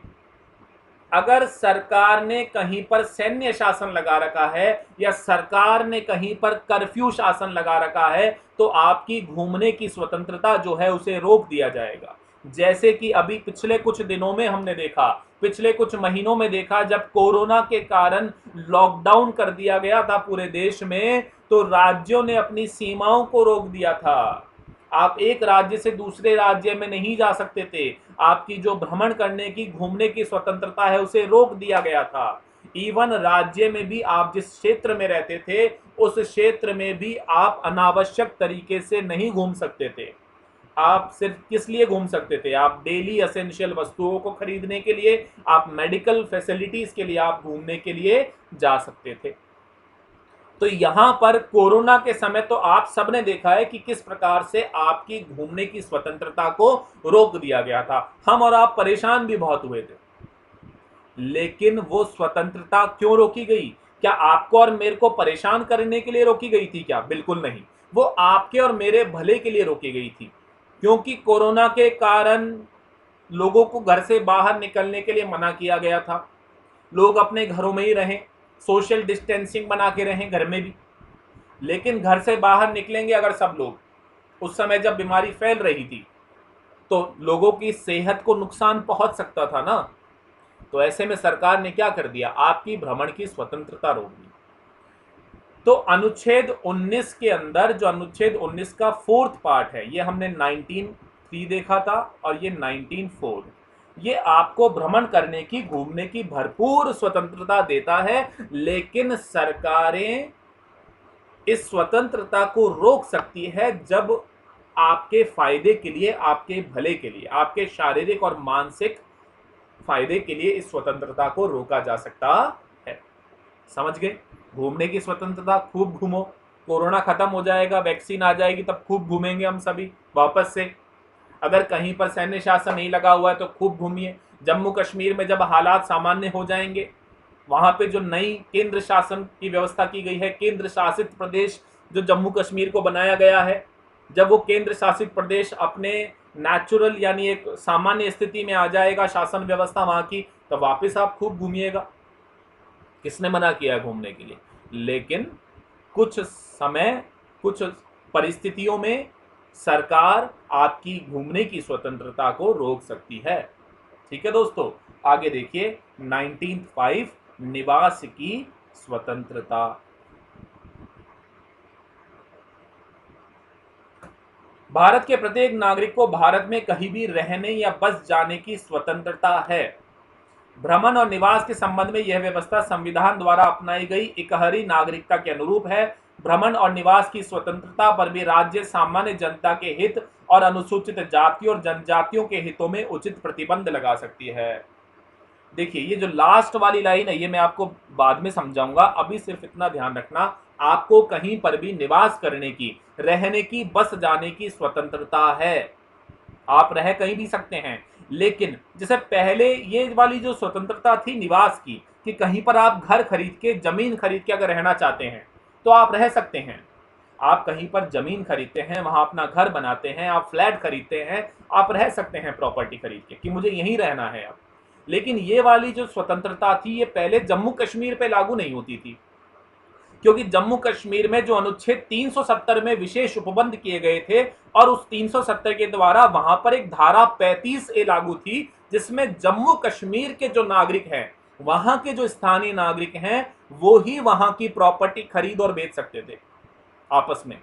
अगर सरकार ने कहीं पर सैन्य शासन लगा रखा है या सरकार ने कहीं पर कर्फ्यू शासन लगा रखा है, तो आपकी घूमने की स्वतंत्रता जो है उसे रोक दिया जाएगा। जैसे कि अभी पिछले कुछ दिनों में हमने देखा, पिछले कुछ महीनों में देखा, जब कोरोना के कारण लॉकडाउन कर दिया गया था पूरे देश में, तो राज्यों ने अपनी सीमाओं को रोक दिया था। आप एक राज्य से दूसरे राज्य में नहीं जा सकते थे। आपकी जो भ्रमण करने की, घूमने की स्वतंत्रता है, उसे रोक दिया गया था। इवन राज्य में भी आप जिस क्षेत्र में रहते थे, उस क्षेत्र में भी आप अनावश्यक तरीके से नहीं घूम सकते थे। आप सिर्फ किस लिए घूम सकते थे? आप डेली एसेंशियल वस्तुओं को खरीदने के लिए, आप मेडिकल फैसिलिटीज के लिए आप घूमने के लिए जा सकते थे। तो यहां पर कोरोना के समय तो आप सबने देखा है कि किस प्रकार से आपकी घूमने की स्वतंत्रता को रोक दिया गया था। हम और आप परेशान भी बहुत हुए थे, लेकिन वो स्वतंत्रता क्यों रोकी गई? क्या आपको और मेरे को परेशान करने के लिए रोकी गई थी क्या? बिल्कुल नहीं, वो आपके और मेरे भले के लिए रोकी गई थी। क्योंकि कोरोना के कारण लोगों को घर से बाहर निकलने के लिए मना किया गया था। लोग अपने घरों में ही रहें, सोशल डिस्टेंसिंग बना के रहें घर में भी। लेकिन घर से बाहर निकलेंगे अगर सब लोग, उस समय जब बीमारी फैल रही थी, तो लोगों की सेहत को नुकसान पहुंच सकता था ना। तो ऐसे में सरकार ने क्या कर दिया? आपकी भ्रमण की स्वतंत्रता रोक दी। तो अनुच्छेद 19 के अंदर, जो अनुच्छेद 19 का 4th पार्ट है, ये हमने 19(3) देखा था और ये 19(4), ये आपको भ्रमण करने की, घूमने की भरपूर स्वतंत्रता देता है। लेकिन सरकारें इस स्वतंत्रता को रोक सकती है जब आपके फायदे के लिए, आपके भले के लिए, आपके शारीरिक और मानसिक फायदे के लिए इस स्वतंत्रता को रोका जा सकता है। समझ गए? घूमने की स्वतंत्रता, खूब घूमो। कोरोना खत्म हो जाएगा, वैक्सीन आ जाएगी, तब खूब घूमेंगे हम सभी वापस से। अगर कहीं पर सैन्य शासन नहीं लगा हुआ है तो खूब घूमिए। जम्मू कश्मीर में जब हालात सामान्य हो जाएंगे, वहां पे जो नई केंद्र शासन की व्यवस्था की गई है, केंद्र शासित प्रदेश जो जम्मू कश्मीर को बनाया गया है, जब वो केंद्र शासित प्रदेश अपने नेचुरल यानी एक सामान्य स्थिति में आ जाएगा, शासन व्यवस्था वहां की, तो वापस आप खूब घूमिएगा। किसने मना किया घूमने के लिए? लेकिन कुछ समय, कुछ परिस्थितियों में सरकार आपकी घूमने की स्वतंत्रता को रोक सकती है। ठीक है दोस्तों, आगे देखिए 1905 निवास की स्वतंत्रता। भारत के प्रत्येक नागरिक को भारत में कहीं भी रहने या बस जाने की स्वतंत्रता है। भ्रमण और निवास के संबंध में यह व्यवस्था संविधान द्वारा अपनाई गई इकहरी नागरिकता के अनुरूप है। भ्रमण और निवास की स्वतंत्रता पर भी राज्य सामान्य जनता के हित और अनुसूचित जाति और जनजातियों के हितों में उचित प्रतिबंध लगा सकती है। देखिए, ये जो लास्ट वाली लाइन है ये मैं आपको बाद में समझाऊंगा, अभी सिर्फ इतना ध्यान रखना, आपको कहीं पर भी निवास करने की, रहने की, बस जाने की स्वतंत्रता है। आप रह कहीं भी सकते हैं, लेकिन जैसे पहले ये वाली जो स्वतंत्रता थी निवास की, कि कहीं पर आप घर खरीद के, जमीन खरीद के अगर रहना चाहते हैं तो आप रह सकते हैं। आप कहीं पर जमीन खरीदते हैं, वहां अपना घर बनाते हैं, आप फ्लैट खरीदते हैं, आप रह सकते हैं प्रॉपर्टी खरीद के कि मुझे यहीं रहना है अब। लेकिन ये वाली जो स्वतंत्रता थी ये पहले जम्मू कश्मीर पे लागू नहीं होती थी, क्योंकि जम्मू कश्मीर में जो अनुच्छेद 370 में विशेष उपबंध किए गए थे, और उस 370 के द्वारा वहां पर एक धारा 35A लागू थी, जिसमें जम्मू कश्मीर के जो नागरिक हैं, वहां के जो स्थानीय नागरिक हैं, वो ही वहां की प्रॉपर्टी खरीद और बेच सकते थे आपस में।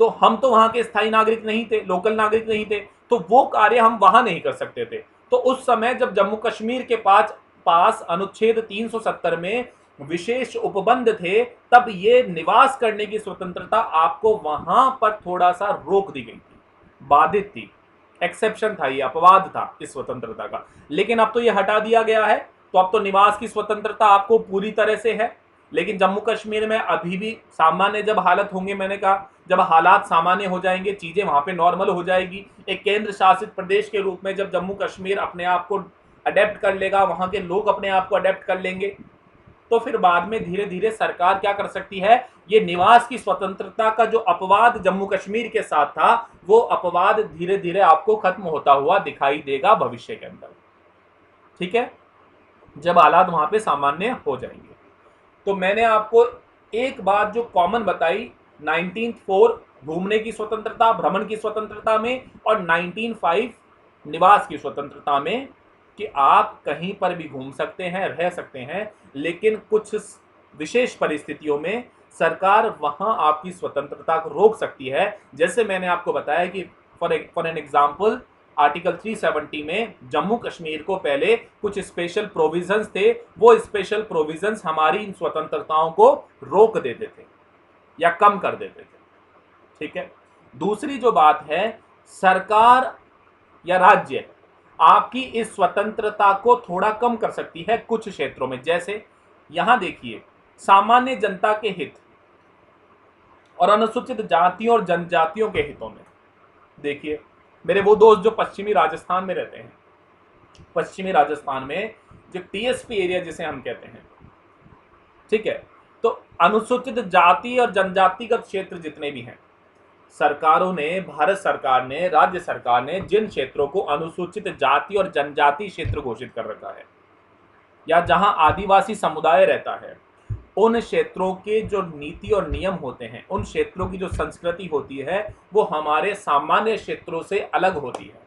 तो हम तो वहां के स्थायी नागरिक नहीं थे, लोकल नागरिक नहीं थे, तो वो कार्य हम वहां नहीं कर सकते थे। तो उस समय जब जम्मू कश्मीर के पास अनुच्छेद 370 में विशेष उपबंध थे, तब ये निवास करने की स्वतंत्रता आपको वहां पर थोड़ा सा रोक दी गई थी, बाधित थी, एक्सेप्शन था, ये अपवाद था इस स्वतंत्रता का। लेकिन अब तो ये हटा दिया गया है, तो अब तो निवास की स्वतंत्रता आपको पूरी तरह से है। लेकिन जम्मू कश्मीर में अभी भी सामान्य जब हालत होंगे, मैंने कहा जब हालात सामान्य हो जाएंगे, चीजें वहां पे नॉर्मल हो जाएगी, एक केंद्र शासित प्रदेश के रूप में जब जम्मू कश्मीर अपने आप को अडेप्ट कर लेगा, वहां के लोग अपने आप को अडेप्ट कर लेंगे, तो फिर बाद में धीरे धीरे सरकार क्या कर सकती है, ये निवास की स्वतंत्रता का जो अपवाद जम्मू कश्मीर के साथ था, वो अपवाद धीरे धीरे आपको खत्म होता हुआ दिखाई देगा भविष्य के अंदर। ठीक है, जब हालात वहां पे सामान्य हो जाएंगे। तो मैंने आपको एक बात जो कॉमन बताई 1904 घूमने की स्वतंत्रता, भ्रमण की स्वतंत्रता में, और 1905 निवास की स्वतंत्रता में, कि आप कहीं पर भी घूम सकते हैं, रह सकते हैं, लेकिन कुछ विशेष परिस्थितियों में सरकार वहां आपकी स्वतंत्रता को रोक सकती है। जैसे मैंने आपको बताया कि फॉर एन एग्जाम्पल आर्टिकल 370 में जम्मू कश्मीर को पहले कुछ स्पेशल प्रोविजंस थे, वो स्पेशल प्रोविजंस हमारी इन स्वतंत्रताओं को रोक देते थे या कम कर देते थे। ठीक है, दूसरी जो बात है, सरकार या राज्य आपकी इस स्वतंत्रता को थोड़ा कम कर सकती है कुछ क्षेत्रों में। जैसे यहां देखिए, सामान्य जनता के हित और अनुसूचित जातियों और जनजातियों के हितों में, देखिए मेरे वो दोस्त जो पश्चिमी राजस्थान में रहते हैं, पश्चिमी राजस्थान में जो टीएसपी एरिया जिसे हम कहते हैं, ठीक है, तो अनुसूचित जाति और जनजातिगत क्षेत्र जितने भी हैं, सरकारों ने, भारत सरकार ने, राज्य सरकार ने जिन क्षेत्रों को अनुसूचित जाति और जनजाति क्षेत्र घोषित कर रखा है, या जहां आदिवासी समुदाय रहता है, उन क्षेत्रों के जो नीति और नियम होते हैं, उन क्षेत्रों की जो संस्कृति होती है, वो हमारे सामान्य क्षेत्रों से अलग होती है।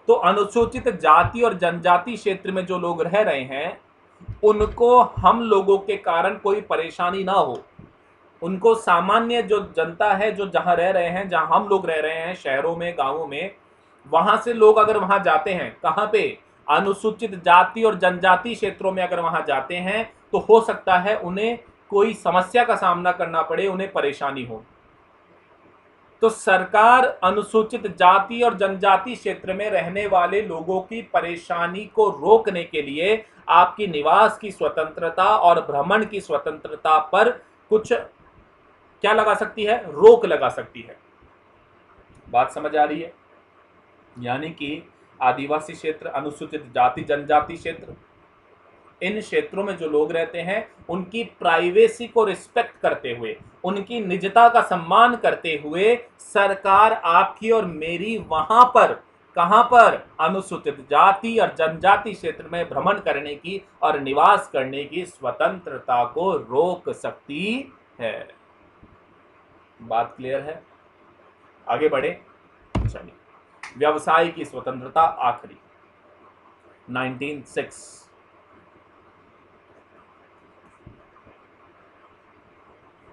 तो अनुसूचित जाति और जनजाति क्षेत्र में जो लोग रह रहे हैं, उनको हम लोगों के कारण कोई परेशानी ना हो, उनको सामान्य जो जनता है, जो जहां रह रहे हैं, जहां हम लोग रह रहे हैं, शहरों में, गांवों में, वहां से लोग अगर वहां जाते हैं, कहां पे, अनुसूचित जाति और जनजाति क्षेत्रों में अगर वहां जाते हैं, तो हो सकता है उन्हें कोई समस्या का सामना करना पड़े, उन्हें परेशानी हो। तो सरकार अनुसूचित जाति और जनजाति क्षेत्र में रहने वाले लोगों की परेशानी को रोकने के लिए आपकी निवास की स्वतंत्रता और भ्रमण की स्वतंत्रता पर कुछ क्या लगा सकती है, रोक लगा सकती है। बात समझ आ रही है? यानी कि आदिवासी क्षेत्र, अनुसूचित जाति जनजाति क्षेत्र, इन क्षेत्रों में जो लोग रहते हैं उनकी प्राइवेसी को रिस्पेक्ट करते हुए, उनकी निजता का सम्मान करते हुए सरकार आपकी और मेरी वहां पर, कहां पर, अनुसूचित जाति और जनजाति क्षेत्र में भ्रमण करने की और निवास करने की स्वतंत्रता को रोक सकती है। बात क्लियर है? आगे बढ़े। चलिए, व्यवसाय की स्वतंत्रता आखिरी 1906।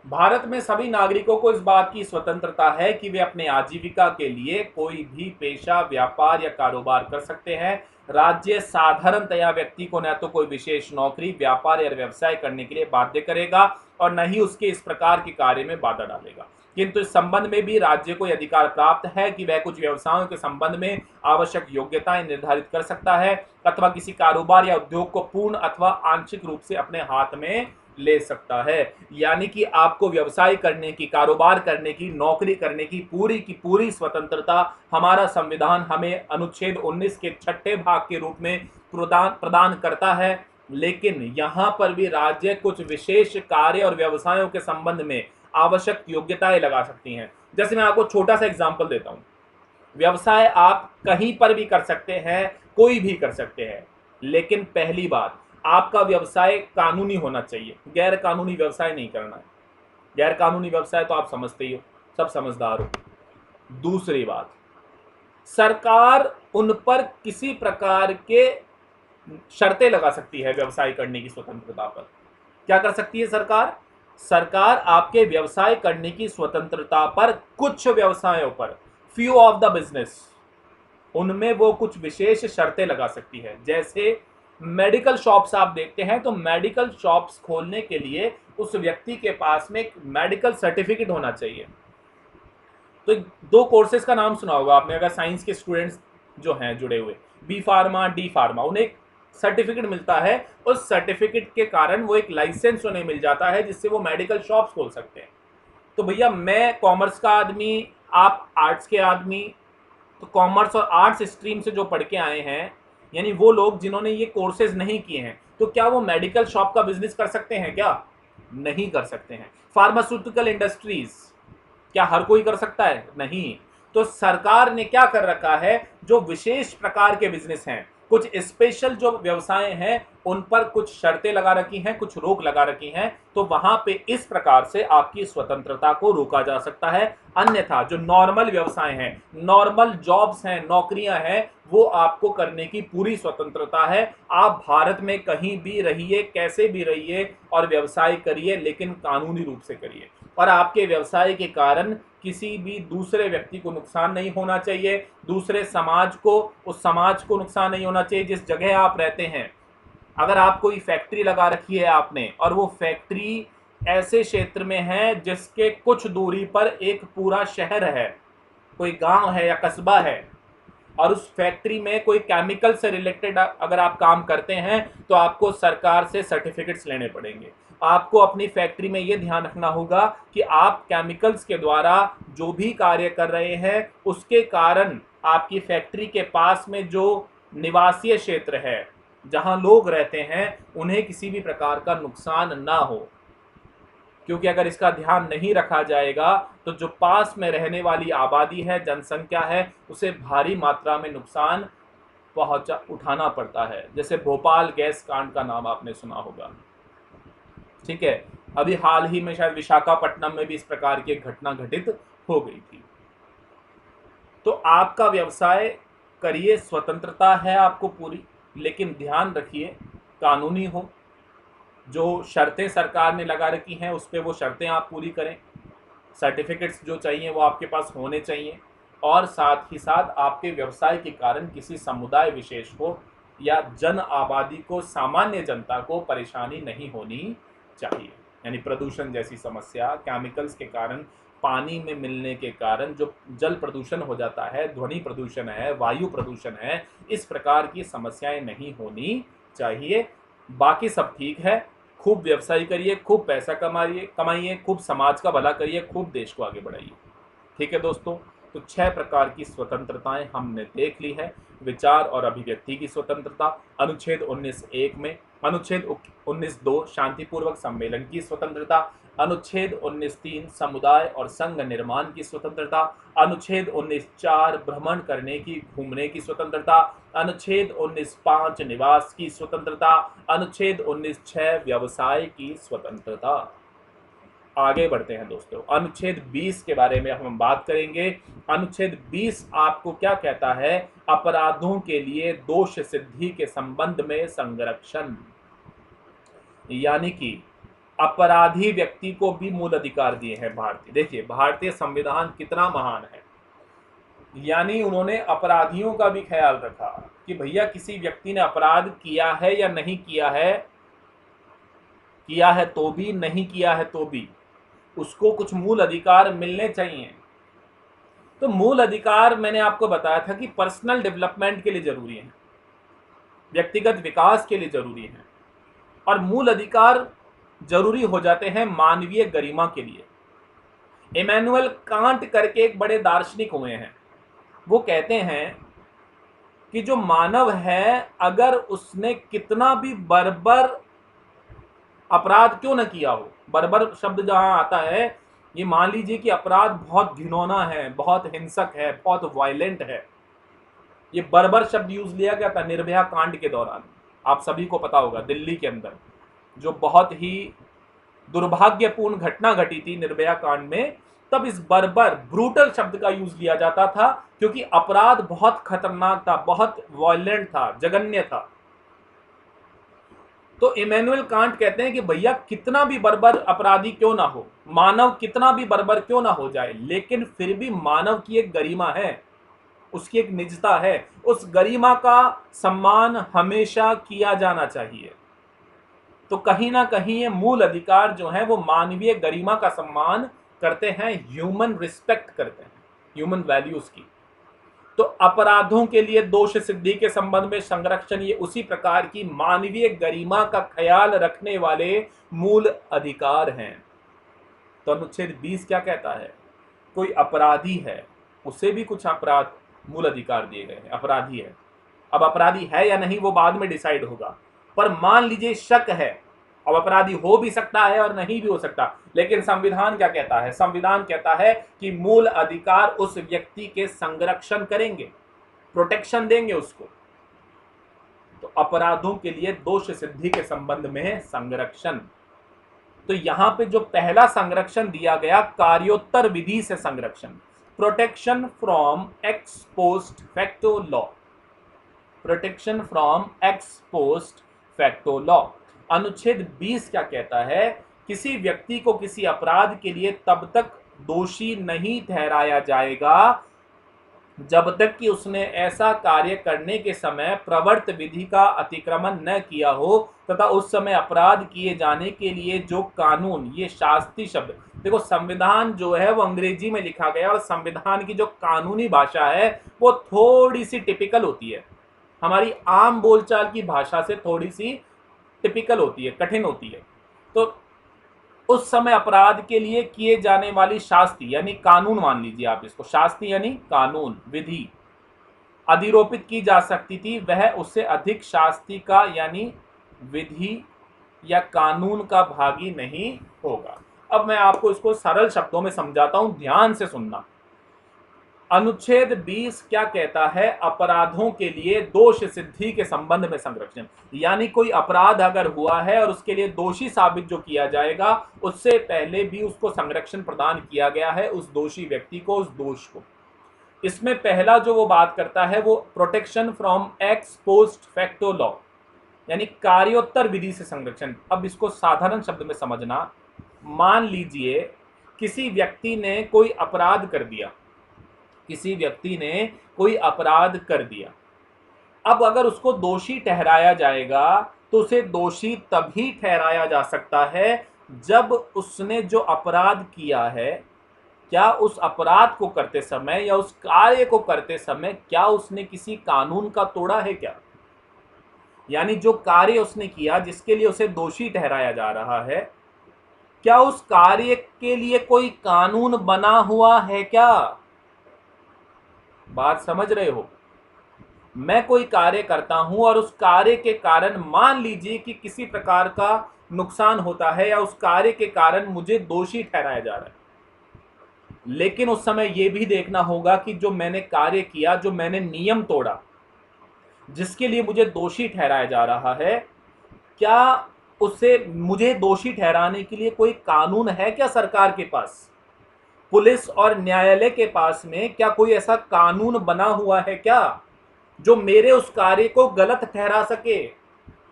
भारत में सभी नागरिकों को इस बात की स्वतंत्रता है कि वे अपने आजीविका के लिए कोई भी पेशा, व्यापार या कारोबार कर सकते हैं। राज्य साधारणतया व्यक्ति को न तो कोई विशेष नौकरी, व्यापार या व्यवसाय करने के लिए बाध्य करेगा और न ही उसके इस प्रकार के कार्य में बाधा डालेगा, किंतु इस संबंध में भी राज्य को अधिकार प्राप्त है कि वह कुछ व्यवसायों के संबंध में आवश्यक योग्यताएं निर्धारित कर सकता है अथवा किसी कारोबार या उद्योग को पूर्ण अथवा आंशिक रूप से अपने हाथ में ले सकता है। यानी कि आपको व्यवसाय करने की, कारोबार करने की, नौकरी करने की पूरी स्वतंत्रता हमारा संविधान हमें अनुच्छेद 19 के 6ठे भाग के रूप में प्रदान करता है। लेकिन यहां पर भी राज्य कुछ विशेष कार्य और व्यवसायों के संबंध में आवश्यक योग्यताएं लगा सकती हैं। जैसे मैं आपको छोटा सा एग्जांपल देता हूं। व्यवसाय आप कहीं पर भी कर सकते हैं, कोई भी कर सकते हैं, लेकिन पहली बात, आपका व्यवसाय कानूनी होना चाहिए। गैर कानूनी व्यवसाय नहीं करना है। गैर कानूनी व्यवसाय तो आप समझते ही हो, सब समझदार हो। दूसरी बात, सरकार उन पर किसी प्रकार के शर्तें लगा सकती है व्यवसाय करने की स्वतंत्रता पर। क्या कर सकती है सरकार? सरकार आपके व्यवसाय करने की स्वतंत्रता पर कुछ व्यवसायों पर, फ्यू ऑफ द बिजनेस, उनमें वो कुछ विशेष शर्तें लगा सकती है। जैसे मेडिकल शॉप्स आप देखते हैं तो मेडिकल शॉप्स खोलने के लिए उस व्यक्ति के पास में एक मेडिकल सर्टिफिकेट होना चाहिए। तो दो कोर्सेज का नाम सुना होगा आपने, अगर साइंस के स्टूडेंट्स जो हैं जुड़े हुए, बी फार्मा, डी फार्मा, उन्हें एक सर्टिफिकेट मिलता है। उस सर्टिफिकेट के कारण वो एक लाइसेंस उन्हें मिल जाता है जिससे वो मेडिकल शॉप्स खोल सकते हैं। तो भैया, मैं कॉमर्स का आदमी, आप आर्ट्स के आदमी, तो कॉमर्स और आर्ट्स स्ट्रीम से जो पढ़ के आए हैं, यानी वो लोग जिन्होंने ये कोर्सेज नहीं किए हैं, तो क्या वो मेडिकल शॉप का बिजनेस कर सकते हैं? क्या नहीं कर सकते हैं। फार्मास्यूटिकल इंडस्ट्रीज, क्या हर कोई कर सकता है? नहीं। तो सरकार ने क्या कर रखा है, जो विशेष प्रकार के बिजनेस हैं, कुछ स्पेशल जो व्यवसाय हैं, उन पर कुछ शर्तें लगा रखी हैं, कुछ रोक लगा रखी हैं। तो वहां पे इस प्रकार से आपकी स्वतंत्रता को रोका जा सकता है। अन्यथा जो नॉर्मल व्यवसाय हैं, नॉर्मल जॉब्स हैं, नौकरियां हैं, वो आपको करने की पूरी स्वतंत्रता है। आप भारत में कहीं भी रहिए, कैसे भी रहिए और व्यवसाय करिए, लेकिन कानूनी रूप से करिए। और आपके व्यवसाय के कारण किसी भी दूसरे व्यक्ति को नुकसान नहीं होना चाहिए, दूसरे समाज को, उस समाज को नुकसान नहीं होना चाहिए जिस जगह आप रहते हैं। अगर आप कोई फैक्ट्री लगा रखी है आपने, और वो फैक्ट्री ऐसे क्षेत्र में है जिसके कुछ दूरी पर एक पूरा शहर है, कोई गांव है या कस्बा है, और उस फैक्ट्री में कोई केमिकल से रिलेटेड अगर आप काम करते हैं, तो आपको सरकार से सर्टिफिकेट्स लेने पड़ेंगे। आपको अपनी फैक्ट्री में ये ध्यान रखना होगा कि आप केमिकल्स के द्वारा जो भी कार्य कर रहे हैं, उसके कारण आपकी फैक्ट्री के पास में जो निवासीय क्षेत्र है, जहां लोग रहते हैं, उन्हें किसी भी प्रकार का नुकसान ना हो। क्योंकि अगर इसका ध्यान नहीं रखा जाएगा तो जो पास में रहने वाली आबादी है, जनसंख्या है, उसे भारी मात्रा में नुकसान उठाना पड़ता है। जैसे भोपाल गैस कांड का नाम आपने सुना होगा, ठीक है। अभी हाल ही में शायद विशाखापट्टनम में भी इस प्रकार की घटना घटित हो गई थी। तो आपका व्यवसाय करिए, स्वतंत्रता है आपको पूरी, लेकिन ध्यान रखिए कानूनी हो। जो शर्तें सरकार ने लगा रखी हैं उस पर वो शर्तें आप पूरी करें। सर्टिफिकेट्स जो चाहिए वो आपके पास होने चाहिए, और साथ ही साथ आपके व्यवसाय के कारण किसी समुदाय विशेष को या जन आबादी को, सामान्य जनता को परेशानी नहीं होनी चाहिए। यानी प्रदूषण जैसी समस्या, केमिकल्स के कारण, पानी में मिलने के कारण जो जल प्रदूषण हो जाता है, ध्वनि प्रदूषण है, वायु प्रदूषण है, इस प्रकार की समस्याएं नहीं होनी चाहिए। बाकी सब ठीक है। खूब व्यवसाय करिए, खूब पैसा कमाइए, खूब समाज का भला करिए, खूब देश को आगे बढ़ाइए। ठीक है दोस्तों, तो 6 प्रकार की स्वतंत्रताएं हमने देख ली है। विचार और अभिव्यक्ति की स्वतंत्रता अनुच्छेद 19(1) में, अनुच्छेद 19(2) शांतिपूर्वक सम्मेलन की स्वतंत्रता, अनुच्छेद 19(3) समुदाय और संघ निर्माण की स्वतंत्रता, अनुच्छेद 19(4) भ्रमण करने की, घूमने की स्वतंत्रता, अनुच्छेद 19(5) निवास की स्वतंत्रता, अनुच्छेद 19(6) व्यवसाय की स्वतंत्रता। आगे बढ़ते हैं दोस्तों, अनुच्छेद 20 के बारे में हम बात करेंगे। अनुच्छेद 20 आपको क्या कहता है? अपराधों के लिए दोष सिद्धि के संबंध में संरक्षण, यानी कि अपराधी व्यक्ति को भी मूल अधिकार दिए हैं भारतीय। देखिए भारतीय संविधान कितना महान है, यानी उन्होंने अपराधियों का भी ख्याल रखा कि भैया किसी व्यक्ति ने अपराध किया है या नहीं किया है, किया है तो भी, नहीं किया है तो भी उसको कुछ मूल अधिकार मिलने चाहिए। तो मूल अधिकार मैंने आपको बताया था कि पर्सनल डेवलपमेंट के लिए जरूरी है, व्यक्तिगत विकास के लिए जरूरी है, और मूल अधिकार जरूरी हो जाते हैं मानवीय गरिमा के लिए। इमैनुअल कांट करके एक बड़े दार्शनिक हुए हैं, वो कहते हैं कि जो मानव है अगर उसने कितना भी बर्बर अपराध क्यों न किया हो, बर्बर शब्द जहां आता है, ये मान लीजिए कि अपराध बहुत घिनौना है, बहुत हिंसक है, बहुत वायलेंट है। ये बर्बर शब्द यूज लिया गया था निर्भया कांड के दौरान, आप सभी को पता होगा, दिल्ली के अंदर जो बहुत ही दुर्भाग्यपूर्ण घटना घटी थी निर्भया कांड में, तब इस बर्बर ब्रूटल शब्द का यूज लिया जाता था क्योंकि अपराध बहुत खतरनाक था, बहुत वायलेंट था, जघन्य था। तो इमैनुअल कांट कहते हैं कि भैया कितना भी बर्बर अपराधी क्यों ना हो, मानव कितना भी बर्बर क्यों ना हो जाए, लेकिन फिर भी मानव की एक गरिमा है, उसकी एक निजता है, उस गरिमा का सम्मान हमेशा किया जाना चाहिए। तो कहीं ना कहीं ये मूल अधिकार जो है वो मानवीय गरिमा का सम्मान करते हैं, ह्यूमन रिस्पेक्ट करते हैं, ह्यूमन वैल्यूज की। तो अपराधों के लिए दोष सिद्धि के संबंध में संरक्षण, ये उसी प्रकार की मानवीय गरिमा का ख्याल रखने वाले मूल अधिकार हैं। तो अनुच्छेद 20 क्या कहता है? कोई अपराधी है उसे भी कुछ अपराध मूल अधिकार दिए गए हैं, अपराधी है। अब अपराधी है या नहीं वो बाद में डिसाइड होगा, पर मान लीजिए शक है, अब अपराधी हो भी सकता है और नहीं भी हो सकता, लेकिन संविधान क्या कहता है? संविधान कहता है कि मूल अधिकार उस व्यक्ति के संरक्षण करेंगे, प्रोटेक्शन देंगे उसको। तो अपराधों के लिए दोष सिद्धि के संबंध में संरक्षण। तो यहां पे जो पहला संरक्षण दिया गया, कार्योत्तर विधि से संरक्षण, protection from ex post facto law, protection from ex post facto law. अनुच्छेद 20 क्या कहता है? किसी व्यक्ति को किसी अपराध के लिए तब तक दोषी नहीं ठहराया जाएगा जब तक कि उसने ऐसा कार्य करने के समय प्रवर्त विधि का अतिक्रमण न किया हो तथा उस समय अपराध किए जाने के लिए जो कानून, ये शास्ति शब्द, देखो संविधान जो है वो अंग्रेजी में लिखा गया और संविधान की जो कानूनी भाषा है वो थोड़ी सी टिपिकल होती है, हमारी आम बोलचाल की भाषा से थोड़ी सी टिपिकल होती है, कठिन होती है। तो उस समय अपराध के लिए किए जाने वाली शास्ति यानी कानून, मान लीजिए आप इसको, शास्ति यानी कानून, विधि अधिरोपित की जा सकती थी, वह उससे अधिक शास्ति का यानी विधि या कानून का भागी नहीं होगा। अब मैं आपको इसको सरल शब्दों में समझाता हूं, ध्यान से सुनना। अनुच्छेद 20 क्या कहता है? अपराधों के लिए दोष सिद्धि के संबंध में संरक्षण, यानी कोई अपराध अगर हुआ है और उसके लिए दोषी साबित जो किया जाएगा, उससे पहले भी उसको संरक्षण प्रदान किया गया है, उस दोषी व्यक्ति को, उस दोष को। इसमें पहला जो वो बात करता है वो protection from ex post facto law, यानी कार्योत्तर विधि से संरक्षण। अब इसको साधारण शब्द में समझना, मान लीजिए किसी व्यक्ति ने कोई अपराध कर दिया, किसी व्यक्ति ने कोई अपराध कर दिया, अब अगर उसको दोषी ठहराया जाएगा तो उसे दोषी तभी ठहराया जा सकता है जब उसने जो अपराध किया है, क्या उस अपराध को करते समय या उस कार्य को करते समय क्या उसने किसी कानून का तोड़ा है क्या, यानी जो कार्य उसने किया जिसके लिए उसे दोषी ठहराया जा रहा है, क्या उस कार्य के लिए कोई कानून बना हुआ है क्या? बात समझ रहे हो? मैं कोई कार्य करता हूं और उस कार्य के कारण मान लीजिए कि किसी प्रकार का नुकसान होता है या उस कार्य के कारण मुझे दोषी ठहराया जा रहा है, लेकिन उस समय यह भी देखना होगा कि जो मैंने कार्य किया, जो मैंने नियम तोड़ा, जिसके लिए मुझे दोषी ठहराया जा रहा है, क्या उसे मुझे दोषी ठहराने के लिए कोई कानून है क्या सरकार के पास? पुलिस और न्यायालय के पास में क्या कोई ऐसा कानून बना हुआ है क्या जो मेरे उस कार्य को गलत ठहरा सके,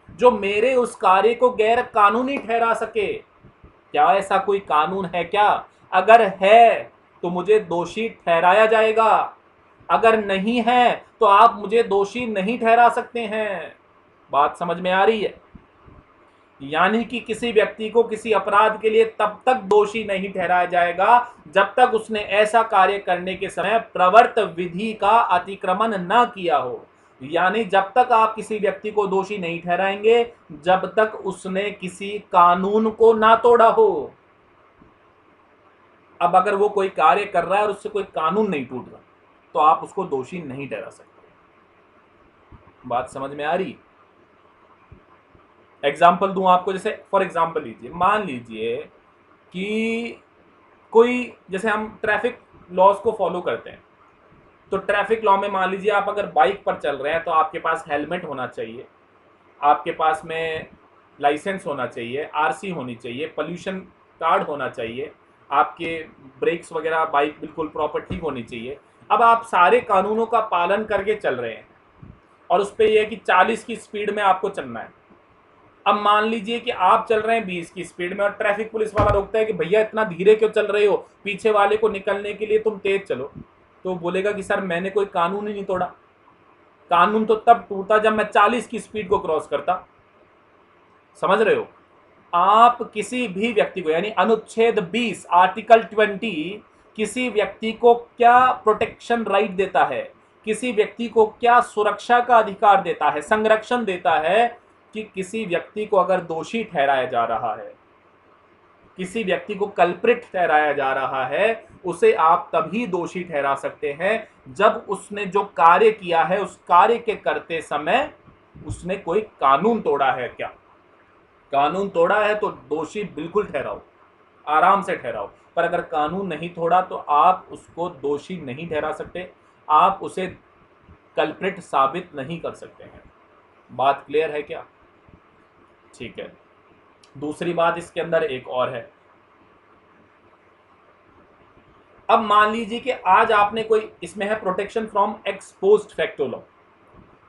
जो मेरे उस कार्य को गैर कानूनी ठहरा सके? क्या ऐसा कोई कानून है क्या? अगर है तो मुझे दोषी ठहराया जाएगा, अगर नहीं है तो आप मुझे दोषी नहीं ठहरा सकते हैं। बात समझ में आ रही है? यानी कि किसी व्यक्ति को किसी अपराध के लिए तब तक दोषी नहीं ठहराया जाएगा जब तक उसने ऐसा कार्य करने के समय प्रवर्त विधि का अतिक्रमण न किया हो। यानी जब तक आप किसी व्यक्ति को दोषी नहीं ठहराएंगे जब तक उसने किसी कानून को ना तोड़ा हो। अब अगर वो कोई कार्य कर रहा है और उससे कोई कानून नहीं टूट रहा तो आप उसको दोषी नहीं ठहरा सकते। बात समझ में आ रही? एग्जाम्पल दूं आपको, जैसे फॉर एग्जाम्पल लीजिए, मान लीजिए कि कोई, जैसे हम ट्रैफिक लॉज को फॉलो करते हैं, तो ट्रैफिक लॉ में मान लीजिए आप अगर बाइक पर चल रहे हैं तो आपके पास हेलमेट होना चाहिए, आपके पास में लाइसेंस होना चाहिए, आरसी होनी चाहिए, पोल्यूशन कार्ड होना चाहिए, आपके ब्रेक्स वगैरह बाइक बिल्कुल प्रॉपर ठीक होनी चाहिए। अब आप सारे कानूनों का पालन करके चल रहे हैं और उस पर यह है कि 40 की स्पीड में आपको चलना है। अब मान लीजिए कि आप चल रहे हैं 20 की स्पीड में और ट्रैफिक पुलिस वाला रोकता है कि भैया इतना धीरे क्यों चल रहे हो, पीछे वाले को निकलने के लिए तुम तेज चलो। तो बोलेगा कि सर मैंने कोई कानून ही नहीं तोड़ा, कानून तो तब टूटा जब मैं 40 की स्पीड को क्रॉस करता। समझ रहे हो? आप किसी भी व्यक्ति को, यानी अनुच्छेद 20 आर्टिकल 20 किसी व्यक्ति को क्या प्रोटेक्शन राइट देता है, किसी व्यक्ति को क्या सुरक्षा का अधिकार देता है, संरक्षण देता है कि किसी व्यक्ति को अगर दोषी ठहराया जा रहा है, किसी व्यक्ति को कल्प्रिट ठहराया जा रहा है, उसे आप तभी दोषी ठहरा सकते हैं जब उसने जो कार्य किया है उस कार्य के करते समय उसने कोई कानून तोड़ा है। क्या कानून तोड़ा है तो दोषी बिल्कुल ठहराओ, आराम से ठहराओ। पर अगर कानून नहीं तोड़ा तो आप उसको दोषी नहीं ठहरा सकते, आप उसे कल्प्रिट साबित नहीं कर सकते हैं। बात क्लियर है क्या? ठीक है। दूसरी बात इसके अंदर एक और है। अब मान लीजिए कि आज आपने कोई, इसमें है protection from ex post facto law,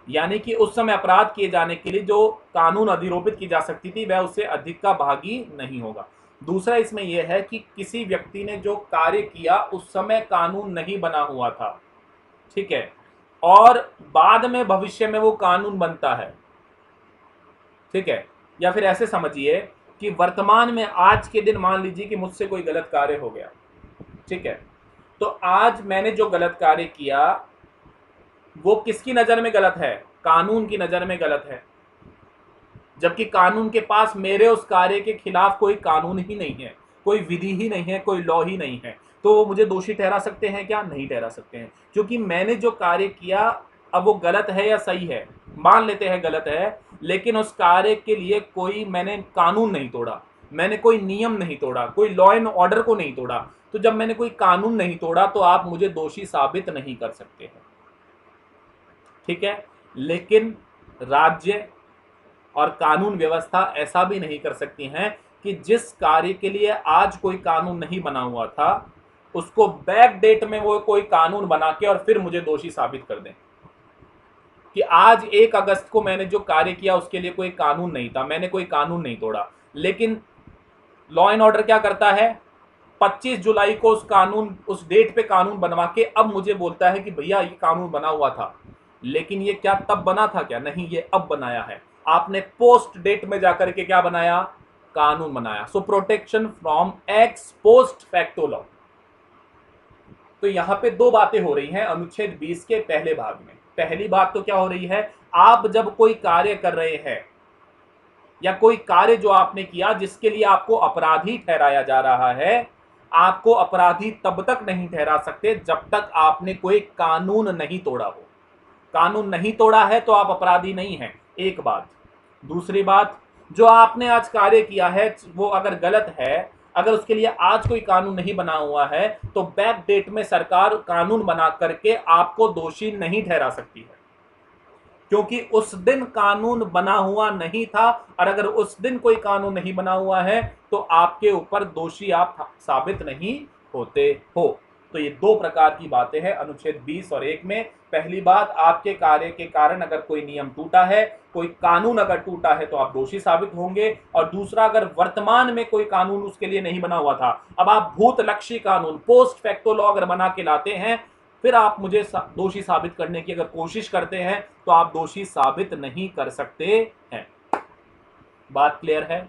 यानी कि उस समय अपराध किए जाने के लिए जो कानून अधिरोपित की जा सकती थी वह उससे अधिक का भागी नहीं होगा। दूसरा इसमें यह है कि किसी व्यक्ति ने जो कार्य किया उस समय कानून नहीं बना हुआ था, ठीक है, और बाद में भविष्य में वो कानून बनता है, ठीक है। या फिर ऐसे समझिए कि वर्तमान में आज के दिन मान लीजिए कि मुझसे कोई गलत कार्य हो गया, ठीक है, तो आज मैंने जो गलत कार्य किया वो किसकी नजर में गलत है? कानून की नजर में गलत है, जबकि कानून के पास मेरे उस कार्य के खिलाफ कोई कानून ही नहीं है, कोई विधि ही नहीं है, कोई लॉ ही नहीं है। तो वो मुझे दोषी ठहरा सकते हैं क्या? नहीं ठहरा सकते हैं, क्योंकि मैंने जो कार्य किया, अब वो गलत है या सही है, मान लेते हैं गलत है, लेकिन उस कार्य के लिए कोई मैंने कानून नहीं तोड़ा, मैंने कोई नियम नहीं तोड़ा, कोई लॉ एंड ऑर्डर को नहीं तोड़ा। तो जब मैंने कोई कानून नहीं तोड़ा तो आप मुझे दोषी साबित नहीं कर सकते हैं, ठीक है। लेकिन राज्य और कानून व्यवस्था ऐसा भी नहीं कर सकती हैं कि जिस कार्य के लिए आज कोई कानून नहीं बना हुआ था उसको बैक डेट में वो कोई कानून बना के और फिर मुझे दोषी साबित कर दें कि आज 1 अगस्त को मैंने जो कार्य किया उसके लिए कोई कानून नहीं था, मैंने कोई कानून नहीं तोड़ा। लेकिन लॉ एंड ऑर्डर क्या करता है? 25 जुलाई को उस डेट पे कानून बनवा के अब मुझे बोलता है कि भैया ये कानून बना हुआ था, लेकिन ये क्या तब बना था क्या? नहीं, ये अब बनाया है। आपने पोस्ट डेट में जाकर के क्या बनाया? कानून बनाया। So protection from ex post facto law. तो यहां पे दो बातें हो रही हैं अनुच्छेद 20 के पहले भाग में। पहली बात तो क्या हो रही है, आप जब कोई कार्य कर रहे हैं या कोई कार्य जो आपने किया जिसके लिए आपको अपराधी ठहराया जा रहा है, आपको अपराधी तब तक नहीं ठहरा सकते जब तक आपने कोई कानून नहीं तोड़ा हो। कानून नहीं तोड़ा है तो आप अपराधी नहीं हैं, एक बात। दूसरी बात, जो आपने आज कार्य किया है वो अगर गलत है, अगर उसके लिए आज कोई कानून नहीं बना हुआ है, तो बैक डेट में सरकार कानून बना करके आपको दोषी नहीं ठहरा सकती है, क्योंकि उस दिन कानून बना हुआ नहीं था। और अगर उस दिन कोई कानून नहीं बना हुआ है तो आपके ऊपर दोषी आप साबित नहीं होते हो। तो ये दो प्रकार की बातें हैं अनुच्छेद 20 और 1 में। पहली बात, आपके कार्य के कारण अगर कोई नियम टूटा है, कोई कानून अगर टूटा है तो आप दोषी साबित होंगे। और दूसरा, अगर वर्तमान में कोई कानून उसके लिए नहीं बना हुआ था, अब आप भूतलक्षी कानून, पोस्ट फैक्टो लॉ अगर बना के लाते हैं, फिर आप मुझे दोषी साबित करने की अगर कोशिश करते हैं तो आप दोषी साबित नहीं कर सकते हैं। बात क्लियर है?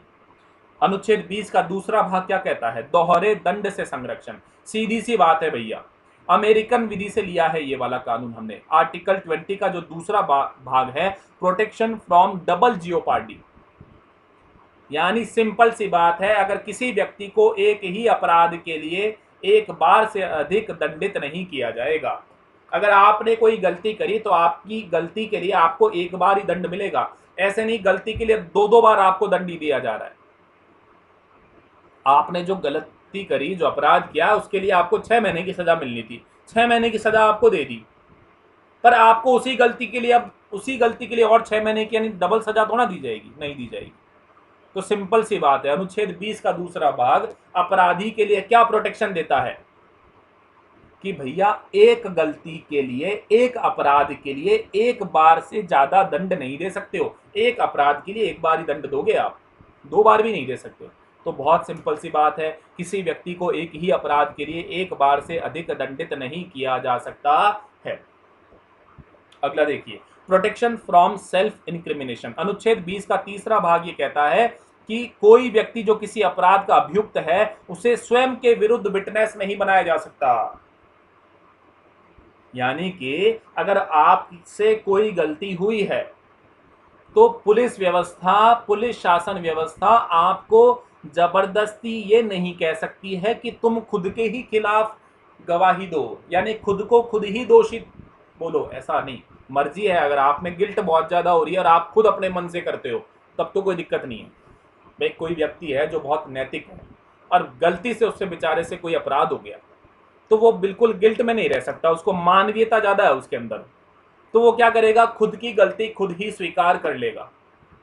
अनुच्छेद 20 का दूसरा भाग क्या कहता है? दोहरे दंड से संरक्षण। सीधी सी बात है भैया, अमेरिकन विधि से लिया है ये वाला कानून हमने। आर्टिकल 20 का जो दूसरा भाग है, प्रोटेक्शन फ्रॉम डबल जियोपार्डी, यानी सिंपल सी बात है, अगर किसी व्यक्ति को एक ही अपराध के लिए एक बार से अधिक दंडित नहीं किया जाएगा। अगर आपने कोई गलती करी तो आपकी गलती के लिए आपको एक बार ही दंड मिलेगा, ऐसे नहीं गलती के लिए दो दो बार आपको दंड दिया जा रहा है। आपने जो गलती करी, जो अपराध किया, उसके लिए आपको 6 महीने की सजा मिलनी थी, 6 महीने की सजा आपको दे दी, पर आपको उसी गलती के लिए अब उसी गलती के लिए और 6 महीने की यानी डबल सजा थोड़ा दी जाएगी, नहीं दी जाएगी। तो सिंपल सी बात है, अनुच्छेद 20 का दूसरा भाग अपराधी के लिए क्या प्रोटेक्शन देता है कि भैया एक गलती के लिए, एक अपराध के लिए एक बार से ज्यादा दंड नहीं दे सकते हो। एक अपराध के लिए एक बार ही दंड दोगे आप, दो बार भी नहीं दे सकते। तो बहुत सिंपल सी बात है, किसी व्यक्ति को एक ही अपराध के लिए एक बार से अधिक दंडित नहीं किया जा सकता है। अगला देखिए, प्रोटेक्शन फ्रॉम सेल्फ इंक्रिमिनेशन। अनुच्छेद 20 का तीसरा भाग ये कहता है कि कोई व्यक्ति जो किसी अपराध का अभियुक्त है, उसे स्वयं के विरुद्ध विटनेस नहीं बनाया जा सकता। यानी कि अगर आपसे कोई गलती हुई है तो पुलिस व्यवस्था, पुलिस शासन व्यवस्था आपको जबरदस्ती ये नहीं कह सकती है कि तुम खुद के ही खिलाफ गवाही दो, यानी खुद को खुद ही दोषी बोलो, ऐसा नहीं। मर्जी है, अगर आप में गिल्ट बहुत ज्यादा हो रही है और आप खुद अपने मन से करते हो तब तो कोई दिक्कत नहीं है। भाई कोई व्यक्ति है जो बहुत नैतिक है और गलती से उससे बेचारे से कोई अपराध हो गया, तो वो बिल्कुल गिल्ट में नहीं रह सकता, उसको मानवीयता ज्यादा है उसके अंदर, तो वो क्या करेगा, खुद की गलती खुद ही स्वीकार कर लेगा,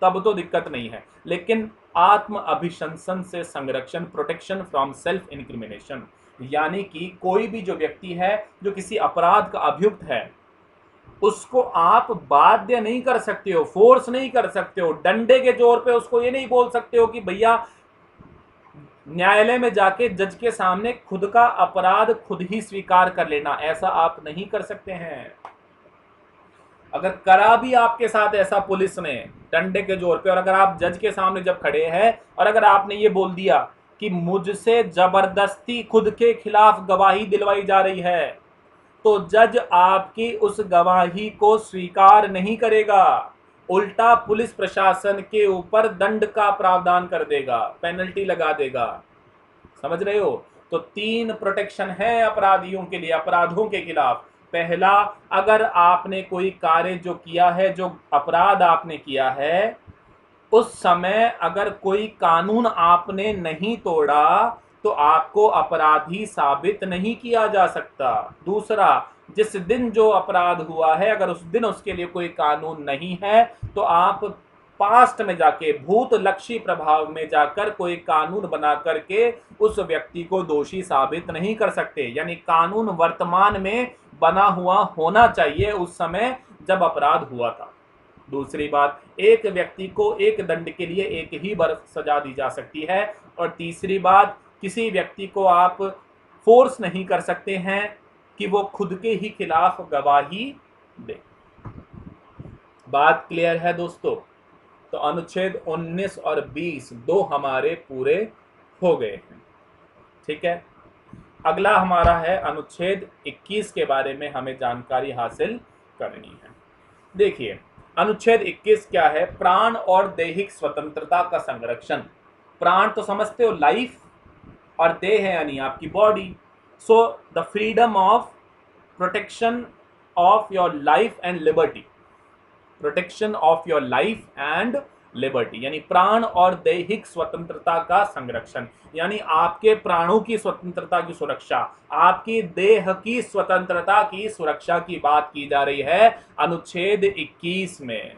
तब तो दिक्कत नहीं है। लेकिन आत्म अभिशंसन से संरक्षण, प्रोटेक्शन फ्रॉम सेल्फ इंक्रिमिनेशन, यानी कि कोई भी जो व्यक्ति है जो किसी अपराध का अभियुक्त है, उसको आप बाध्य नहीं कर सकते हो, फोर्स नहीं कर सकते हो, डंडे के जोर पे उसको ये नहीं बोल सकते हो कि भैया न्यायालय में जाके जज के सामने खुद का अपराध खुद ही स्वीकार कर लेना, ऐसा आप नहीं कर सकते हैं। अगर करा भी आपके साथ ऐसा पुलिस ने डंडे के जोर पे, और अगर आप जज के सामने जब खड़े हैं और अगर आपने ये बोल दिया कि मुझसे जबरदस्ती खुद के खिलाफ गवाही दिलवाई जा रही है, तो जज आपकी उस गवाही को स्वीकार नहीं करेगा, उल्टा पुलिस प्रशासन के ऊपर दंड का प्रावधान कर देगा, पेनल्टी लगा देगा। समझ रहे हो? तो 3 प्रोटेक्शन है अपराधियों के लिए, अपराधों के खिलाफ। पहला, अगर आपने कोई कार्य जो किया है, जो अपराध आपने किया है, उस समय अगर कोई कानून आपने नहीं तोड़ा तो आपको अपराधी साबित नहीं किया जा सकता। दूसरा, जिस दिन जो अपराध हुआ है, अगर उस दिन उसके लिए कोई कानून नहीं है तो आप पास्ट में जाके, भूतलक्षी प्रभाव में जाकर कोई कानून बना करके उस व्यक्ति को दोषी साबित नहीं कर सकते। यानी कानून वर्तमान में बना हुआ होना चाहिए उस समय जब अपराध हुआ था। दूसरी बात, एक व्यक्ति को एक दंड के लिए एक ही बार सजा दी जा सकती है। और तीसरी बात, किसी व्यक्ति को आप फोर्स नहीं कर सकते हैं कि वो खुद के ही खिलाफ गवाही दे। बात क्लियर है दोस्तों? तो अनुच्छेद 19 और 20 दो हमारे पूरे हो गए हैं। ठीक है, अगला हमारा है अनुच्छेद 21 के बारे में हमें जानकारी हासिल करनी है। देखिए, अनुच्छेद 21 क्या है? प्राण और दैहिक स्वतंत्रता का संरक्षण। प्राण तो समझते हो, लाइफ, और देह है यानी आपकी body. So the freedom of protection of your life and liberty, protection of your life and liberty यानी प्राण और दैहिक स्वतंत्रता का संरक्षण, यानी आपके प्राणों की स्वतंत्रता की सुरक्षा, आपकी देह की स्वतंत्रता की सुरक्षा की बात की जा रही है अनुच्छेद 21 में।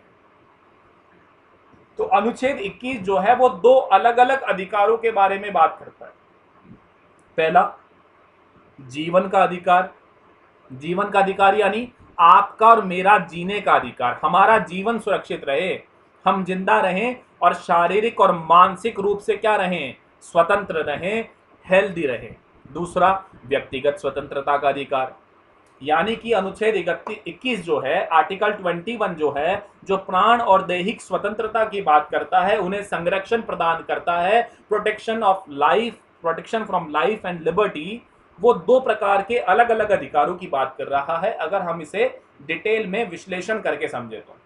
तो अनुच्छेद 21 जो है वो दो अलग अलग अधिकारों के बारे में बात करता है। पहला, जीवन का अधिकार। जीवन का अधिकार यानी आपका और मेरा जीने का अधिकार, हमारा जीवन सुरक्षित रहे, हम जिंदा रहें और शारीरिक और मानसिक रूप से क्या रहें, स्वतंत्र रहें, हेल्दी रहें। दूसरा, व्यक्तिगत स्वतंत्रता का अधिकार, यानी कि अनुच्छेद 21 जो है, आर्टिकल 21 जो है, जो प्राण और दैहिक स्वतंत्रता की बात करता है, उन्हें संरक्षण प्रदान करता है, protection of life, protection from life and liberty, वो दो प्रकार के अलग अलग अधिकारों की बात कर रहा है। अगर हम इसे डिटेल में विश्लेषण करके समझे तो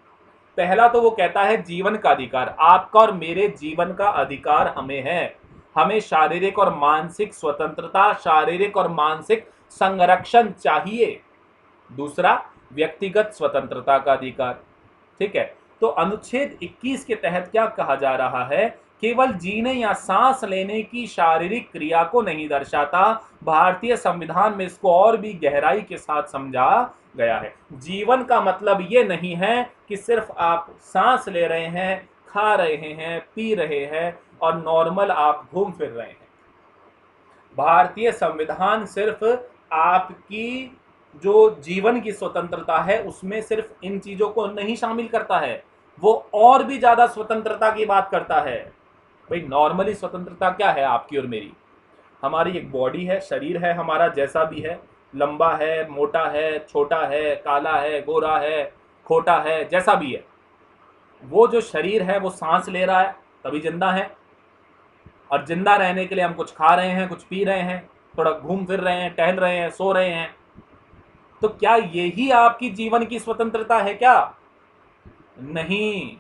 पहला तो वो कहता है जीवन का अधिकार, आपका और मेरे जीवन का अधिकार हमें है, हमें शारीरिक और मानसिक स्वतंत्रता, शारीरिक और मानसिक संरक्षण चाहिए। दूसरा, व्यक्तिगत स्वतंत्रता का अधिकार। ठीक है, तो अनुच्छेद 21 के तहत क्या कहा जा रहा है, केवल जीने या सांस लेने की शारीरिक क्रिया को नहीं दर्शाता, भारतीय संविधान में इसको और भी गहराई के साथ समझा गया है। जीवन का मतलब ये नहीं है कि सिर्फ आप सांस ले रहे हैं, खा रहे हैं, पी रहे हैं और नॉर्मल आप घूम फिर रहे हैं। भारतीय संविधान सिर्फ आपकी जो जीवन की स्वतंत्रता है उसमें सिर्फ इन चीजों को नहीं शामिल करता है, वो और भी ज्यादा स्वतंत्रता की बात करता है। भाई नॉर्मली स्वतंत्रता क्या है आपकी और मेरी, हमारी एक बॉडी है, शरीर है हमारा, जैसा भी है, लंबा है, मोटा है, छोटा है, काला है, गोरा है, खोटा है, जैसा भी है, वो जो शरीर है वो सांस ले रहा है तभी जिंदा है, और जिंदा रहने के लिए हम कुछ खा रहे हैं, कुछ पी रहे हैं, थोड़ा घूम फिर रहे हैं, टहल रहे हैं, सो रहे हैं। तो क्या यही आपकी जीवन की स्वतंत्रता है क्या? नहीं,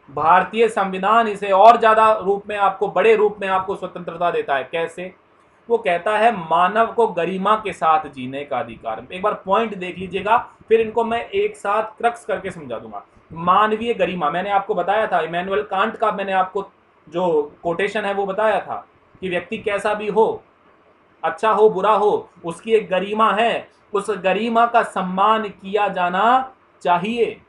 भारतीय संविधान इसे और ज्यादा रूप में आपको, बड़े रूप में आपको स्वतंत्रता देता है। कैसे? वो कहता है मानव को गरिमा के साथ जीने का अधिकार। एक बार पॉइंट देख लीजिएगा, फिर इनको मैं एक साथ क्रक्स करके समझा दूंगा। मानवीय गरिमा, मैंने आपको बताया था, इमैनुअल कांट का मैंने आपको जो कोटेशन है वो बताया था कि व्यक्ति कैसा भी हो, अच्छा हो बुरा हो, उसकी एक गरिमा है, उस गरिमा का सम्मान किया जाना चाहिए।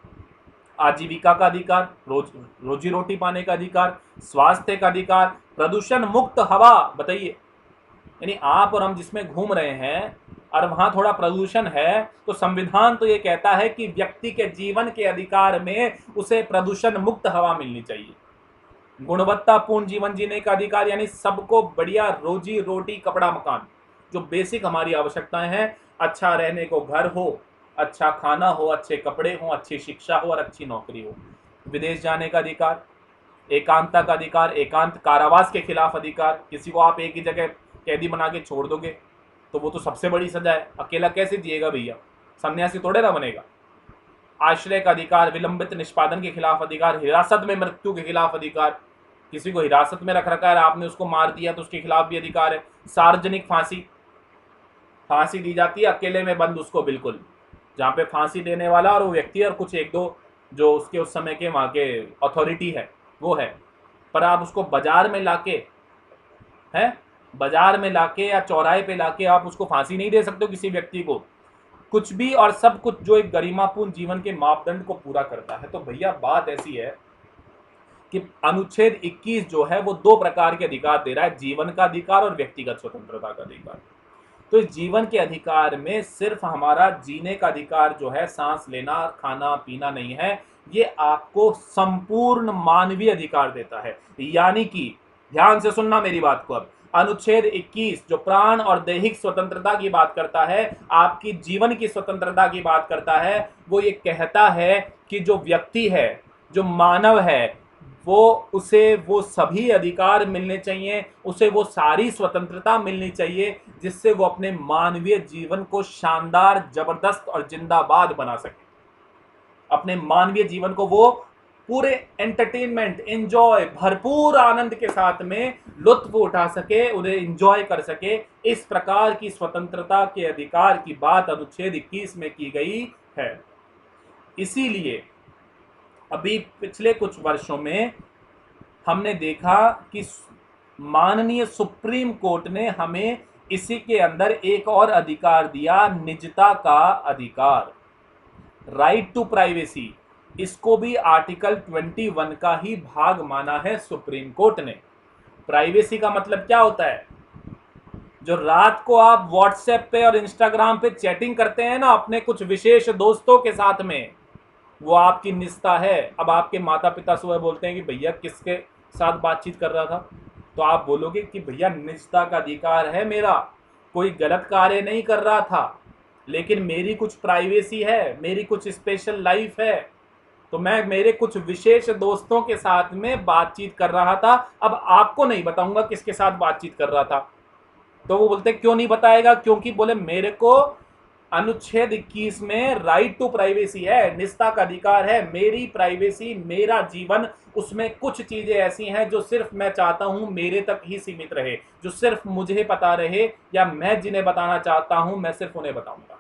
आजीविका का अधिकार, रोजी रोटी पाने का अधिकार, स्वास्थ्य का अधिकार, प्रदूषण मुक्त हवा। बताइए, यानी आप और हम जिसमें घूम रहे हैं और वहां थोड़ा प्रदूषण है, तो संविधान तो ये कहता है कि व्यक्ति के जीवन के अधिकार में उसे प्रदूषण मुक्त हवा मिलनी चाहिए। गुणवत्तापूर्ण जीवन जीने का अधिकार, यानी सबको बढ़िया रोजी रोटी, कपड़ा, मकान, जो बेसिक हमारी आवश्यकताएं हैं, अच्छा रहने को घर हो, अच्छा खाना हो, अच्छे कपड़े हो, अच्छी शिक्षा हो और अच्छी नौकरी हो। विदेश जाने का अधिकार, एकांतता का अधिकार, एकांत कारावास के खिलाफ अधिकार, किसी को आप एक ही जगह कैदी बना के छोड़ दोगे तो वो तो सबसे बड़ी सजा है, अकेला कैसे जिएगा भैया, सन्यासी थोड़े ना बनेगा। आश्रय का अधिकार, विलंबित निष्पादन के खिलाफ अधिकार, हिरासत में मृत्यु के खिलाफ अधिकार, किसी को हिरासत में रख रखा है, आपने उसको मार दिया तो उसके खिलाफ भी अधिकार है। सार्वजनिक फांसी, फांसी दी जाती है अकेले में बंद उसको, बिल्कुल जहाँ पे फांसी देने वाला और वो व्यक्ति और कुछ एक दो जो उसके उस समय के वहाँ के अथॉरिटी है वो है, पर आप उसको बाजार में लाके, हैं, बाजार में लाके या चौराहे पे लाके आप उसको फांसी नहीं दे सकते हो किसी व्यक्ति को। कुछ भी और सब कुछ जो एक गरिमापूर्ण जीवन के मापदंड को पूरा करता है। तो भैया बात ऐसी है कि अनुच्छेद 21 जो है वो दो प्रकार के अधिकार दे रहा है, जीवन का अधिकार और व्यक्तिगत स्वतंत्रता का अधिकार। तो इस जीवन के अधिकार में सिर्फ हमारा जीने का अधिकार जो है, सांस लेना, खाना पीना नहीं है, ये आपको संपूर्ण मानवीय अधिकार देता है। यानी कि ध्यान से सुनना मेरी बात को, अब अनुच्छेद 21 जो प्राण और दैहिक स्वतंत्रता की बात करता है, आपकी जीवन की स्वतंत्रता की बात करता है, वो ये कहता है कि जो व्यक्ति है, जो मानव है, उसे वो सभी अधिकार मिलने चाहिए, उसे वो सारी स्वतंत्रता मिलनी चाहिए जिससे वो अपने मानवीय जीवन को शानदार, जबरदस्त और जिंदाबाद बना सके। अपने मानवीय जीवन को वो पूरे एंटरटेनमेंट, एंजॉय, भरपूर आनंद के साथ में लुत्फ उठा सके, उन्हें एंजॉय कर सके। इस प्रकार की स्वतंत्रता के अधिकार की बात अनुच्छेद 21 में की गई है। इसीलिए अभी पिछले कुछ वर्षों में हमने देखा कि माननीय सुप्रीम कोर्ट ने हमें इसी के अंदर एक और अधिकार दिया, निजता का अधिकार, राइट टू प्राइवेसी। इसको भी आर्टिकल 21 का ही भाग माना है सुप्रीम कोर्ट ने। प्राइवेसी का मतलब क्या होता है? जो रात को आप व्हाट्सएप पे और इंस्टाग्राम पे चैटिंग करते हैं ना अपने कुछ विशेष दोस्तों के साथ में, वो आपकी निजता है। अब आपके माता पिता सुबह बोलते हैं कि भैया किसके साथ बातचीत कर रहा था, तो आप बोलोगे कि भैया निजता का अधिकार है मेरा, कोई गलत कार्य नहीं कर रहा था, लेकिन मेरी कुछ प्राइवेसी है, मेरी कुछ स्पेशल लाइफ है, तो मैं मेरे कुछ विशेष दोस्तों के साथ में बातचीत कर रहा था। अब आपको नहीं बताऊंगा किसके साथ बातचीत कर रहा था। तो वो बोलते क्यों नहीं बताएगा? क्योंकि बोले मेरे को अनुच्छेद 21 में राइट टू प्राइवेसी है, निजता का अधिकार है, मेरी प्राइवेसी, मेरा जीवन, उसमें कुछ चीजें ऐसी हैं जो सिर्फ मैं चाहता हूं मेरे तक ही सीमित रहे, जो सिर्फ मुझे पता रहे, या मैं जिन्हें बताना चाहता हूं मैं सिर्फ उन्हें बताऊंगा।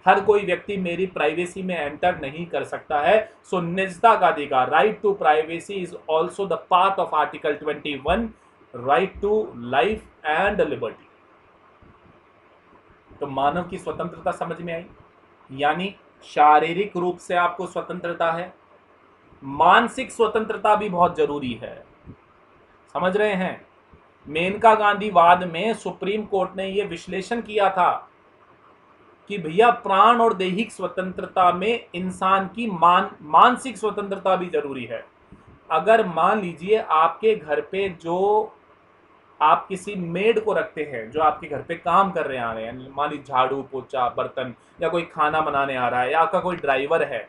हर कोई व्यक्ति मेरी प्राइवेसी में एंटर नहीं कर सकता है। सो निजता का अधिकार, right to privacy is also the part of article 21, right to life and liberty. तो मानव की स्वतंत्रता समझ में आई, यानी शारीरिक रूप से आपको स्वतंत्रता है, मानसिक स्वतंत्रता भी बहुत जरूरी है। समझ रहे हैं? मेनका गांधी वाद में सुप्रीम कोर्ट ने यह विश्लेषण किया था कि भैया प्राण और दैहिक स्वतंत्रता में इंसान की मानसिक स्वतंत्रता भी जरूरी है। अगर मान लीजिए आपके घर पे जो आप किसी मेड को रखते हैं जो आपके घर पे काम कर रहे आ रहे हैं, मान लीजिए झाड़ू पोछा बर्तन, या कोई खाना बनाने आ रहा है, या आपका कोई ड्राइवर है,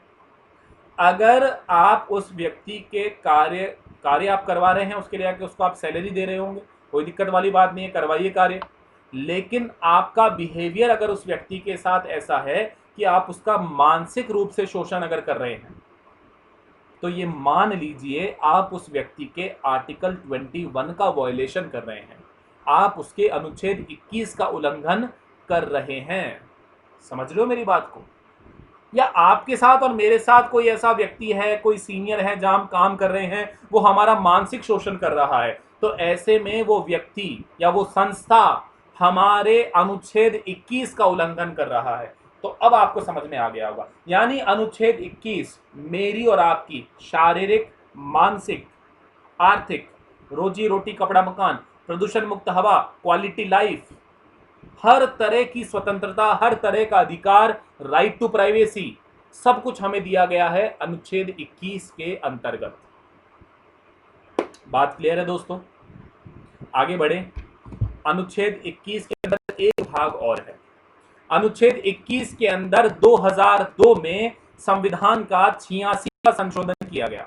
अगर आप उस व्यक्ति के कार्य आप करवा रहे हैं, उसके लिए आके उसको आप सैलरी दे रहे होंगे, कोई दिक्कत वाली बात नहीं है, करवाइए कार्य। लेकिन आपका बिहेवियर अगर उस व्यक्ति के साथ ऐसा है कि आप उसका मानसिक रूप से शोषण अगर कर रहे हैं, तो ये मान लीजिए आप उस व्यक्ति के आर्टिकल 21 का वायलेशन कर रहे हैं, आप उसके अनुच्छेद 21 का उल्लंघन कर रहे हैं। समझ रहे हो मेरी बात को? या आपके साथ और मेरे साथ कोई ऐसा व्यक्ति है, कोई सीनियर है जहां हम काम कर रहे हैं, वो हमारा मानसिक शोषण कर रहा है, तो ऐसे में वो व्यक्ति या वो संस्था हमारे अनुच्छेद 21 का उल्लंघन कर रहा है। तो अब आपको समझ में आ गया होगा, यानी अनुच्छेद 21 मेरी और आपकी शारीरिक, मानसिक, आर्थिक, रोजी रोटी, कपड़ा मकान, प्रदूषण मुक्त हवा, क्वालिटी लाइफ, हर तरह की स्वतंत्रता, हर तरह का अधिकार, राइट टू प्राइवेसी, सब कुछ हमें दिया गया है अनुच्छेद 21 के अंतर्गत। बात क्लियर है दोस्तों? आगे बढ़े। अनुच्छेद 21 के अंदर एक भाग और है। अनुच्छेद 21 के अंदर 2002 में संविधान का 86वां संशोधन किया गया।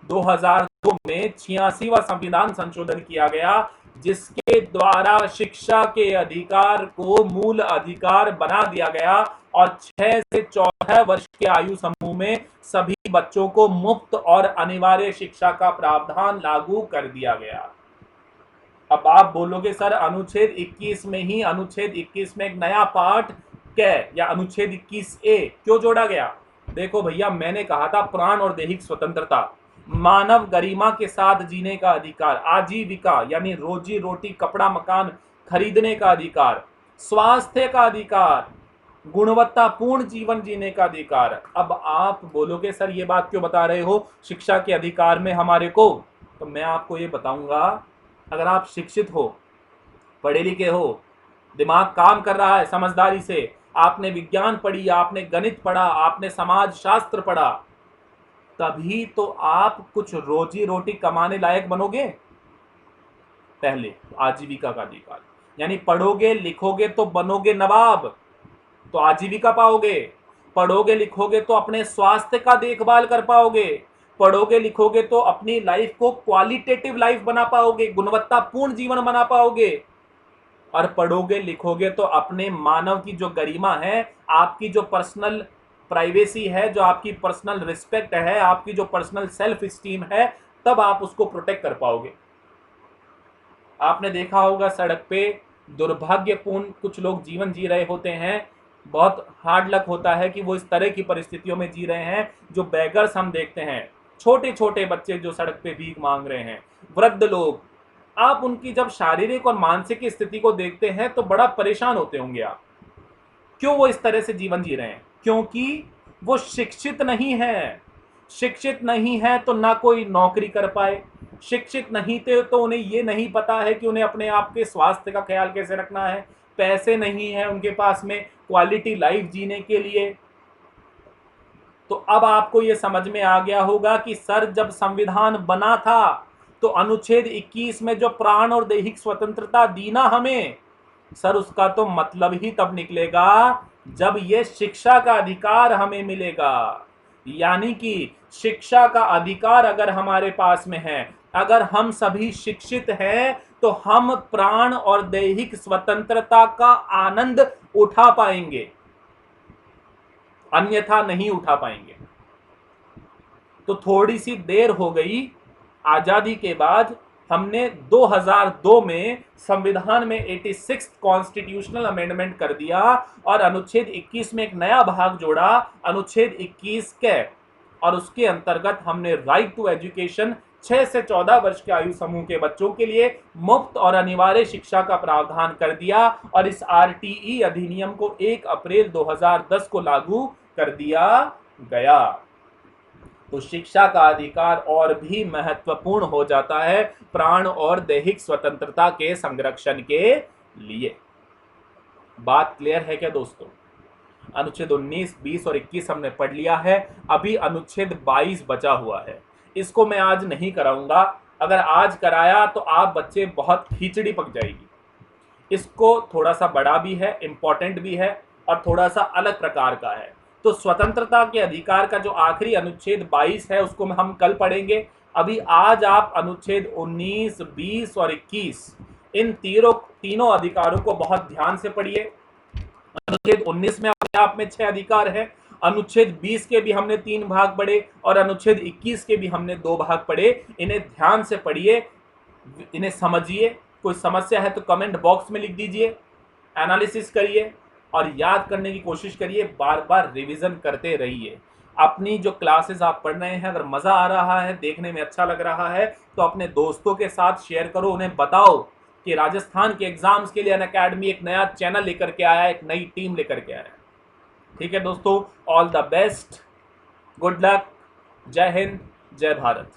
2002 में 86वां संविधान संशोधन किया गया, जिसके द्वारा शिक्षा के अधिकार को मूल अधिकार बना दिया गया और 6 से 14 वर्ष के आयु समूह में सभी बच्चों को मुफ्त और अनिवार्य शिक्षा का प्रावधान लागू कर दिया गया। अब आप बोलोगे सर अनुच्छेद 21 में ही, अनुच्छेद 21 में एक नया पार्ट क्या या अनुच्छेद 21A क्यों जोड़ा गया? देखो भैया, मैंने कहा था प्राण और दैहिक स्वतंत्रता, मानव गरिमा के साथ जीने का अधिकार, आजीविका यानी रोजी रोटी, कपड़ा मकान खरीदने का अधिकार, स्वास्थ्य का अधिकार, गुणवत्तापूर्ण जीवन जीने का अधिकार। अब आप बोलोगे सर ये बात क्यों बता रहे हो शिक्षा के अधिकार में हमारे को? तो मैं आपको ये बताऊंगा, अगर आप शिक्षित हो, पढ़े लिखे हो, दिमाग काम कर रहा है समझदारी से, आपने विज्ञान पढ़ी, आपने गणित पढ़ा, आपने समाज शास्त्र पढ़ा, तभी तो आप कुछ रोजी रोटी कमाने लायक बनोगे। पहले आजीविका का अधिकार, यानी पढ़ोगे लिखोगे तो बनोगे नवाब, तो आजीविका पाओगे। पढ़ोगे लिखोगे तो अपने स्वास्थ्य का देखभाल कर पाओगे। पढ़ोगे लिखोगे तो अपनी लाइफ को क्वालिटेटिव लाइफ बना पाओगे, गुणवत्तापूर्ण जीवन बना पाओगे। और पढ़ोगे लिखोगे तो अपने मानव की जो गरिमा है, आपकी जो पर्सनल प्राइवेसी है, जो आपकी पर्सनल रिस्पेक्ट है, आपकी जो पर्सनल सेल्फ स्टीम है, तब आप उसको प्रोटेक्ट कर पाओगे। आपने देखा होगा सड़क पे दुर्भाग्यपूर्ण कुछ लोग जीवन जी रहे होते हैं, बहुत हार्ड लक होता है कि वो इस तरह की परिस्थितियों में जी रहे हैं। जो बैगर्स हम देखते हैं, छोटे छोटे बच्चे जो सड़क पे भीख मांग रहे हैं, वृद्ध लोग, आप उनकी जब शारीरिक और मानसिक स्थिति को देखते हैं तो बड़ा परेशान होते होंगे आप। क्यों वो इस तरह से जीवन जी रहे हैं? क्योंकि वो शिक्षित नहीं है। शिक्षित नहीं है तो ना कोई नौकरी कर पाए, शिक्षित नहीं थे तो उन्हें ये नहीं पता है कि उन्हें अपने आप के स्वास्थ्य का ख्याल कैसे रखना है, पैसे नहीं है उनके पास में क्वालिटी लाइफ जीने के लिए। तो अब आपको ये समझ में आ गया होगा कि सर, जब संविधान बना था तो अनुच्छेद 21 में जो प्राण और दैहिक स्वतंत्रता दी ना हमें, सर उसका तो मतलब ही तब निकलेगा जब ये शिक्षा का अधिकार हमें मिलेगा। यानी कि शिक्षा का अधिकार अगर हमारे पास में है, अगर हम सभी शिक्षित हैं, तो हम प्राण और दैहिक स्वतंत्रता का आनंद उठा पाएंगे, अन्यथा नहीं उठा पाएंगे। तो थोड़ी सी देर हो गई, आजादी के बाद हमने 2002 में संविधान में 86 कॉन्स्टिट्यूशनल अमेंडमेंट कर दिया और अनुच्छेद 21 में एक नया भाग जोड़ा, अनुच्छेद 21 के, और उसके अंतर्गत हमने राइट टू एजुकेशन 6 से 14 वर्ष के आयु समूह के बच्चों के लिए मुफ्त और अनिवार्य शिक्षा का प्रावधान कर दिया और इस आरटीई अधिनियम को 1 अप्रैल 2010 को लागू कर दिया गया। तो शिक्षा का अधिकार और भी महत्वपूर्ण हो जाता है प्राण और दैहिक स्वतंत्रता के संरक्षण के लिए। बात क्लियर है क्या दोस्तों? अनुच्छेद 19, 20 और 21 हमने पढ़ लिया है। अभी अनुच्छेद 22 बचा हुआ है, इसको मैं आज नहीं कराऊंगा। अगर आज कराया तो आप बच्चे बहुत खिचड़ी पक जाएगी। इसको थोड़ा सा बड़ा भी है, इंपॉर्टेंट भी है और थोड़ा सा अलग प्रकार का है। तो स्वतंत्रता के अधिकार का जो आखिरी अनुच्छेद 22 है उसको हम कल पढ़ेंगे। अभी आज आप अनुच्छेद 19, 20 और 21 इन तीनों अधिकारों को बहुत ध्यान से पढ़िए। अनुच्छेद 19 में अपने आप में 6 अधिकार है, अनुच्छेद 20 के भी हमने 3 भाग पढ़े और अनुच्छेद 21 के भी हमने 2 भाग पढ़े। इन्हें ध्यान से पढ़िए, इन्हें समझिए। कोई समस्या है तो कमेंट बॉक्स में लिख दीजिए, एनालिसिस करिए और याद करने की कोशिश करिए। बार बार रिवीजन करते रहिए। अपनी जो क्लासेस आप पढ़ रहे हैं, अगर मज़ा आ रहा है, देखने में अच्छा लग रहा है, तो अपने दोस्तों के साथ शेयर करो। उन्हें बताओ कि राजस्थान के एग्जाम्स के लिए अनअकैडमी एक नया चैनल लेकर के आया है, एक नई टीम लेकर के आया है। ठीक है दोस्तों, all the best, good luck, जय हिंद, जय भारत।